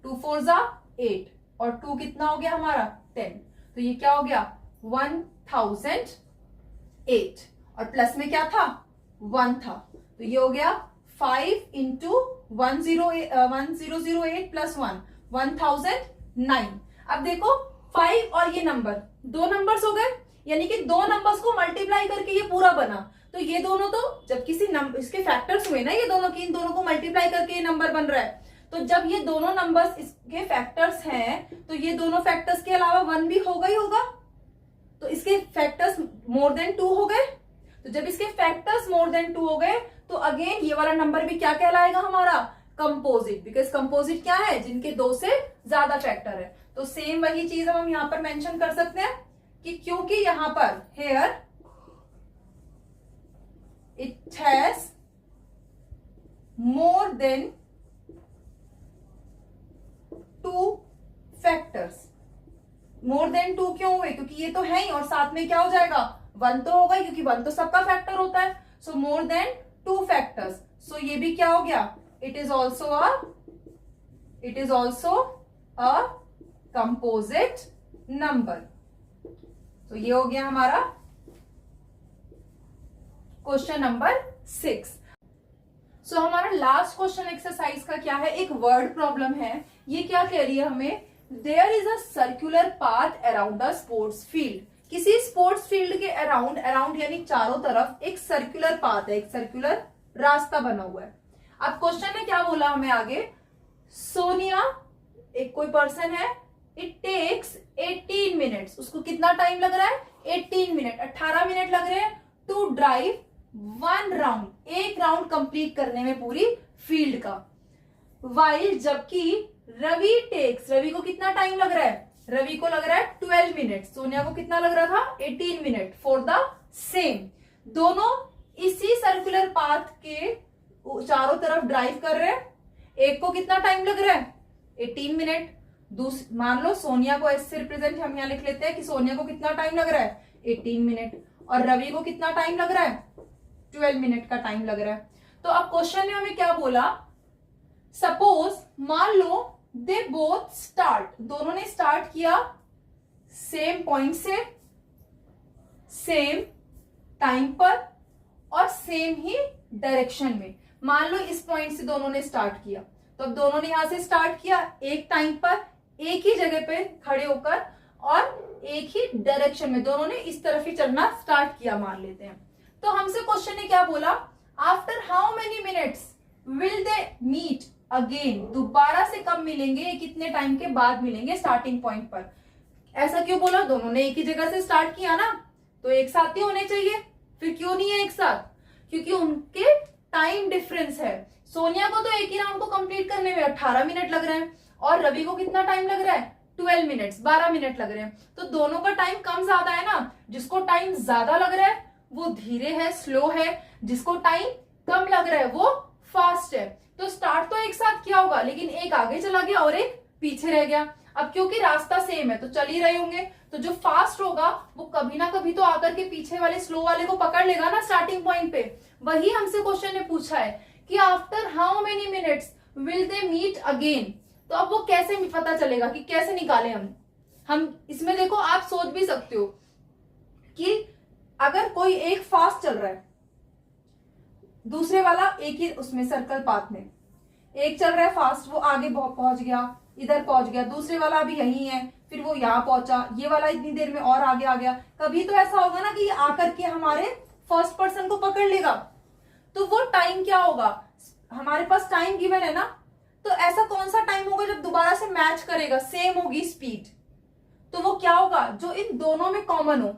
2 4 जा 8 और 2 कितना हो गया हमारा 10। तो ये क्या हो गया 1008 और प्लस में क्या था 1 था, तो ये हो गया 5 इंटू 1008 प्लस 1 1009। अब देखो 5 और ये नंबर दो नंबर्स हो गए, यानी कि दो नंबर्स को मल्टीप्लाई करके ये पूरा बना। तो ये दोनों तो जब किसी नंबर इसके फैक्टर्स हुए ना, ये दोनों की इन दोनों को मल्टीप्लाई करके ये नंबर बन रहा है। तो जब ये दोनों नंबर्स इसके फैक्टर्स हैं तो ये दोनों फैक्टर्स के अलावा 1 भी होगा ही होगा, तो इसके फैक्टर्स मोर देन 2 हो गए। तो जब इसके फैक्टर्स मोर देन 2 हो गए तो अगेन ये वाला नंबर भी क्या कहलाएगा हमारा, कंपोजिट, बिकॉज कंपोजिट क्या है, जिनके 2 से ज्यादा फैक्टर है। तो सेम वही चीज हम यहां पर मेंशन कर सकते हैं कि क्योंकि यहां पर here it has more than 2 factors. More than 2 क्यों हुए, क्योंकि ये तो है ही और साथ में क्या हो जाएगा 1 तो होगा, क्योंकि 1 तो सबका फैक्टर होता है। सो मोर देन 2 फैक्टर्स, सो ये भी क्या हो गया, it is also a composite number. तो ये हो गया हमारा क्वेश्चन नंबर 6। सो हमारा लास्ट क्वेश्चन एक्सरसाइज का क्या है, एक वर्ड प्रॉब्लम है। ये क्या कह रही है हमें, there is a circular path around a sports field. किसी स्पोर्ट्स फील्ड के अराउंड यानी चारों तरफ एक सर्कुलर पाथ है, एक सर्कुलर रास्ता बना हुआ है। अब क्वेश्चन ने क्या बोला हमें आगे, सोनिया एक कोई पर्सन है, इट टेक्स 18 मिनट्स, उसको कितना टाइम लग रहा है 18 मिनट, 18 मिनट लग रहे हैं टू ड्राइव 1 राउंड, एक राउंड कंप्लीट करने में पूरी फील्ड का। वाइल जबकि रवि टेक्स, रवि को कितना टाइम लग रहा है, रवि को लग रहा है 12 मिनट, सोनिया को कितना लग रहा था 18 मिनट फॉर द सेम। दोनों इसी सर्कुलर पाथ के चारों तरफ ड्राइव कर रहे हैं, एक को कितना टाइम लग रहा है 18 मिनट, मान लो सोनिया को ऐसे रिप्रेजेंट हम यहां लिख लेते हैं कि सोनिया को कितना टाइम लग रहा है 18 मिनट और रवि को कितना टाइम लग रहा है 12 मिनट का टाइम लग रहा है। तो अब क्वेश्चन ने हमें क्या बोला, सपोज मान लो दे बोथ स्टार्ट, दोनों ने स्टार्ट किया सेम पॉइंट से, सेम टाइम पर और सेम ही डायरेक्शन में। मान लो इस पॉइंट से दोनों ने स्टार्ट किया, तो अब दोनों ने यहां से स्टार्ट किया एक टाइम पर, एक ही जगह पे खड़े होकर और एक ही डायरेक्शन में, दोनों ने इस तरफ ही चलना स्टार्ट किया मान लेते हैं। तो हमसे क्वेश्चन ने क्या बोला, after how many minutes will they meet again, दोबारा से कब मिलेंगे, कितने टाइम के बाद मिलेंगे स्टार्टिंग पॉइंट पर। ऐसा क्यों बोला, दोनों ने एक ही जगह से स्टार्ट किया ना, तो एक साथ ही होने चाहिए, फिर क्यों नहीं है एक साथ, क्योंकि उनके टाइम डिफरेंस है। सोनिया को तो एक ही राउंड को कंप्लीट करने में 18 मिनट लग रहे हैं और रवि को कितना टाइम लग रहा है 12 मिनट्स, 12 मिनट लग रहे हैं। तो दोनों का टाइम कम ज्यादा है ना, जिसको टाइम ज्यादा लग रहा है वो धीरे है, स्लो है, जिसको टाइम कम लग रहा है वो फास्ट है। तो स्टार्ट तो एक साथ किया होगा, लेकिन एक आगे चला गया और एक पीछे रह गया। अब क्योंकि रास्ता सेम है तो चल ही रहे होंगे, तो जो फास्ट होगा वो कभी ना कभी तो आकर के पीछे वाले स्लो वाले को पकड़ लेगा ना स्टार्टिंग पॉइंट पे। वही हमसे क्वेश्चन ने पूछा है कि after how many minutes will they meet again. तो अब वो कैसे पता चलेगा कि कैसे निकाले हम इसमें देखो आप सोच भी सकते हो कि अगर कोई एक फास्ट चल रहा है, दूसरे वाला एक ही उसमें सर्कल पाथ में, एक चल रहा है फास्ट, वो आगे पहुंच गया, इधर पहुंच गया, दूसरे वाला भी यही है, फिर वो यहाँ पहुंचा, ये वाला इतनी देर में और आगे आ गया। कभी तो ऐसा होगा ना कि ये आकर के हमारे फर्स्ट पर्सन को पकड़ लेगा, तो वो टाइम क्या होगा, हमारे पास टाइम गिवन है ना, तो ऐसा कौन सा टाइम होगा जब दोबारा से मैच करेगा, सेम होगी स्पीड, तो वो क्या होगा जो इन दोनों में कॉमन हो,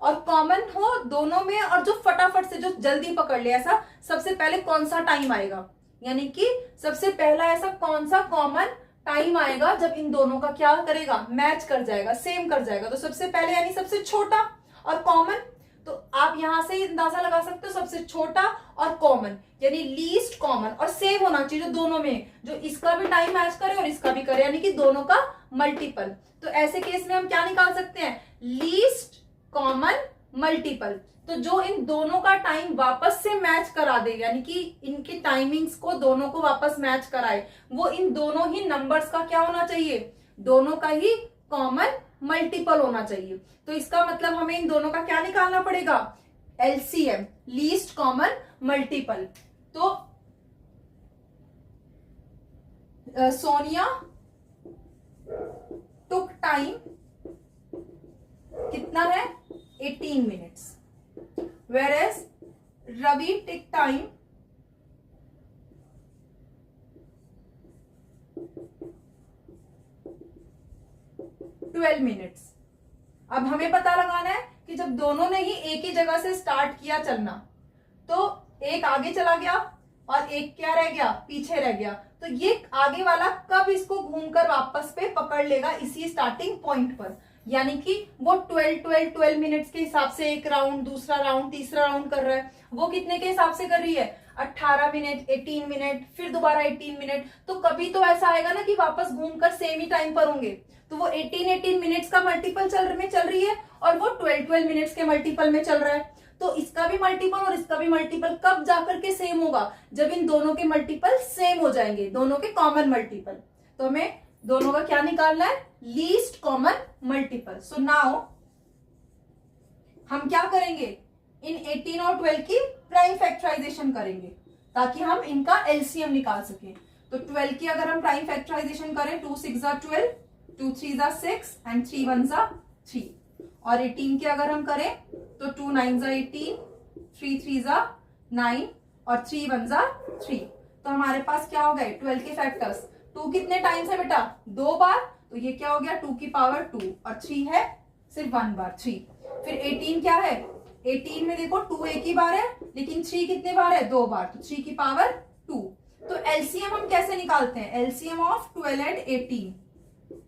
और कॉमन हो दोनों में और जो फटाफट से जो जल्दी पकड़ ले, ऐसा सबसे पहले कौन सा टाइम आएगा, यानी कि सबसे पहला ऐसा कौन सा कॉमन टाइम आएगा जब इन दोनों का क्या करेगा, मैच कर जाएगा, सेम कर जाएगा। तो सबसे पहले यानी सबसे छोटा और कॉमन, तो आप यहां से अंदाजा लगा सकते हो सबसे छोटा और कॉमन यानी लीस्ट कॉमन, और सेम होना चाहिए जो दोनों में, जो इसका भी टाइम मैच करे और इसका भी करे, यानी कि दोनों का मल्टीपल। तो ऐसे केस में हम क्या निकाल सकते हैं, लीस्ट कॉमन मल्टीपल, तो जो इन दोनों का टाइम वापस से मैच करा दे, यानी कि इनकी टाइमिंग्स को दोनों को वापस मैच कराए, वो इन दोनों ही नंबर्स का क्या होना चाहिए, दोनों का ही कॉमन मल्टीपल होना चाहिए। तो इसका मतलब हमें इन दोनों का क्या निकालना पड़ेगा, एलसीएम, लीस्ट कॉमन मल्टीपल। तो सोनिया टुक टाइम कितना है 18 minutes, whereas Ravi take time 12 minutes. अब हमें पता लगाना है कि जब दोनों ने ही एक ही जगह से स्टार्ट किया चलना, तो एक आगे चला गया और एक क्या रह गया, पीछे रह गया, तो ये आगे वाला कब इसको घूमकर वापस पे पकड़ लेगा इसी स्टार्टिंग पॉइंट पर, यानी कि वो 12 मिनट्स के हिसाब से एक राउंड, दूसरा राउंड, तीसरा राउंड कर रहा है। वो कितने के हिसाब से कर रही है, 18 मिनट, 18 मिनट, फिर दोबारा 18 मिनट। तो कभी तो ऐसा आएगा ना कि वापस घूमकर सेम ही टाइम पर होंगे, तो वो 18 मिनट्स का मल्टीपल चल रही है और वो 12 मिनट्स के मल्टीपल में चल रहा है। तो इसका भी मल्टीपल और इसका भी मल्टीपल कब जाकर के सेम होगा, जब इन दोनों के मल्टीपल सेम हो जाएंगे, दोनों के कॉमन मल्टीपल। तो हमें दोनों का क्या निकालना है, least common multiple. So now हम क्या करेंगे, इन 18 और 12 की प्राइम फैक्टराइजेशन करेंगे ताकि हम इनका एलसीएम निकाल सकें। तो 12 की अगर हम प्राइम फैक्टराइजेशन करें, 2 6 12, 2 3 6 एंड 3 1 3, और 18 की अगर हम करें तो 2 9 18, 3 3 9 और 3 1 3। तो हमारे पास क्या हो गए 12 के फैक्टर्स। 2 कितने टाइम्स है बेटा, 2 बार, तो ये क्या हो गया 2 की पावर 2, और 3 है सिर्फ 1 बार 3। फिर 18 क्या है, 18 में देखो 2 एक ही बार है, लेकिन 3 कितने बार है, 2 बार, तो 3 की पावर 2। तो एलसीएम हम कैसे निकालते हैं, एलसीएम ऑफ 12 एंड 18।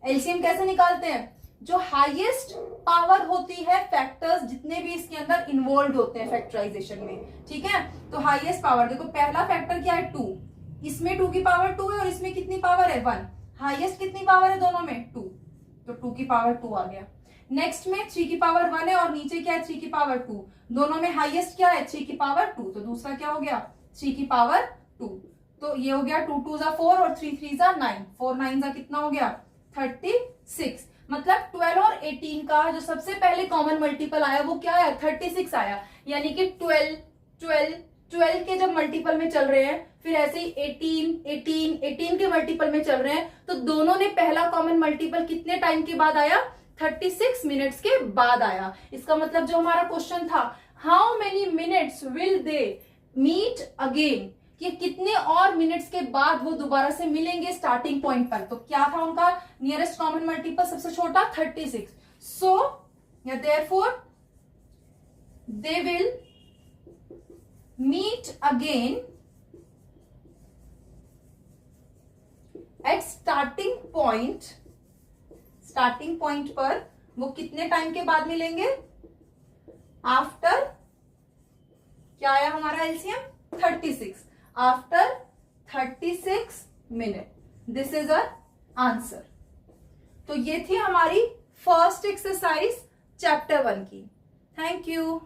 एलसीएम कैसे निकालते हैं, जो हाईएस्ट पावर होती है फैक्टर्स जितने भी इसके अंदर इन्वॉल्व होते हैं फैक्टराइजेशन में, ठीक है। तो हाईएस्ट पावर देखो, पहला फैक्टर क्या है 2, इसमें 2 की पावर 2 है और इसमें कितनी पावर है 1, हाईएस्ट कितनी पावर है दोनों में 2, तो 2 की पावर 2 आ गया। नेक्स्ट में 3 की पावर 1 है और नीचे क्या है 3 की पावर 2, दोनों में हाईएस्ट क्या है 3 की पावर 2, तो दूसरा क्या हो गया 3 की पावर 2। तो ये हो गया 2 2 4 और 3 3 9, 4 9 कितना हो गया 36। मतलब 12 और 18 का जो सबसे पहले कॉमन मल्टीपल आया वो क्या आया 36 आया, यानी कि 12 के जब मल्टीपल में चल रहे हैं, फिर ऐसे ही 18 के मल्टीपल में चल रहे हैं, तो दोनों ने पहला कॉमन मल्टीपल कितने टाइम के बाद आया, 36 मिनट्स के बाद आया। इसका मतलब जो हमारा क्वेश्चन था, how many minutes will they meet again, कि कितने और मिनट्स के बाद वो दोबारा से मिलेंगे स्टार्टिंग पॉइंट पर। तो क्या था उनका नियरेस्ट कॉमन मल्टीपल सबसे छोटा 36। So therefore they will meet again at starting point पर वो कितने टाइम के बाद मिलेंगे, आफ्टर क्या आया हमारा LCM 36, after 36 minute. This is our answer. तो ये थी हमारी फर्स्ट एक्सरसाइज चैप्टर 1 की। Thank you.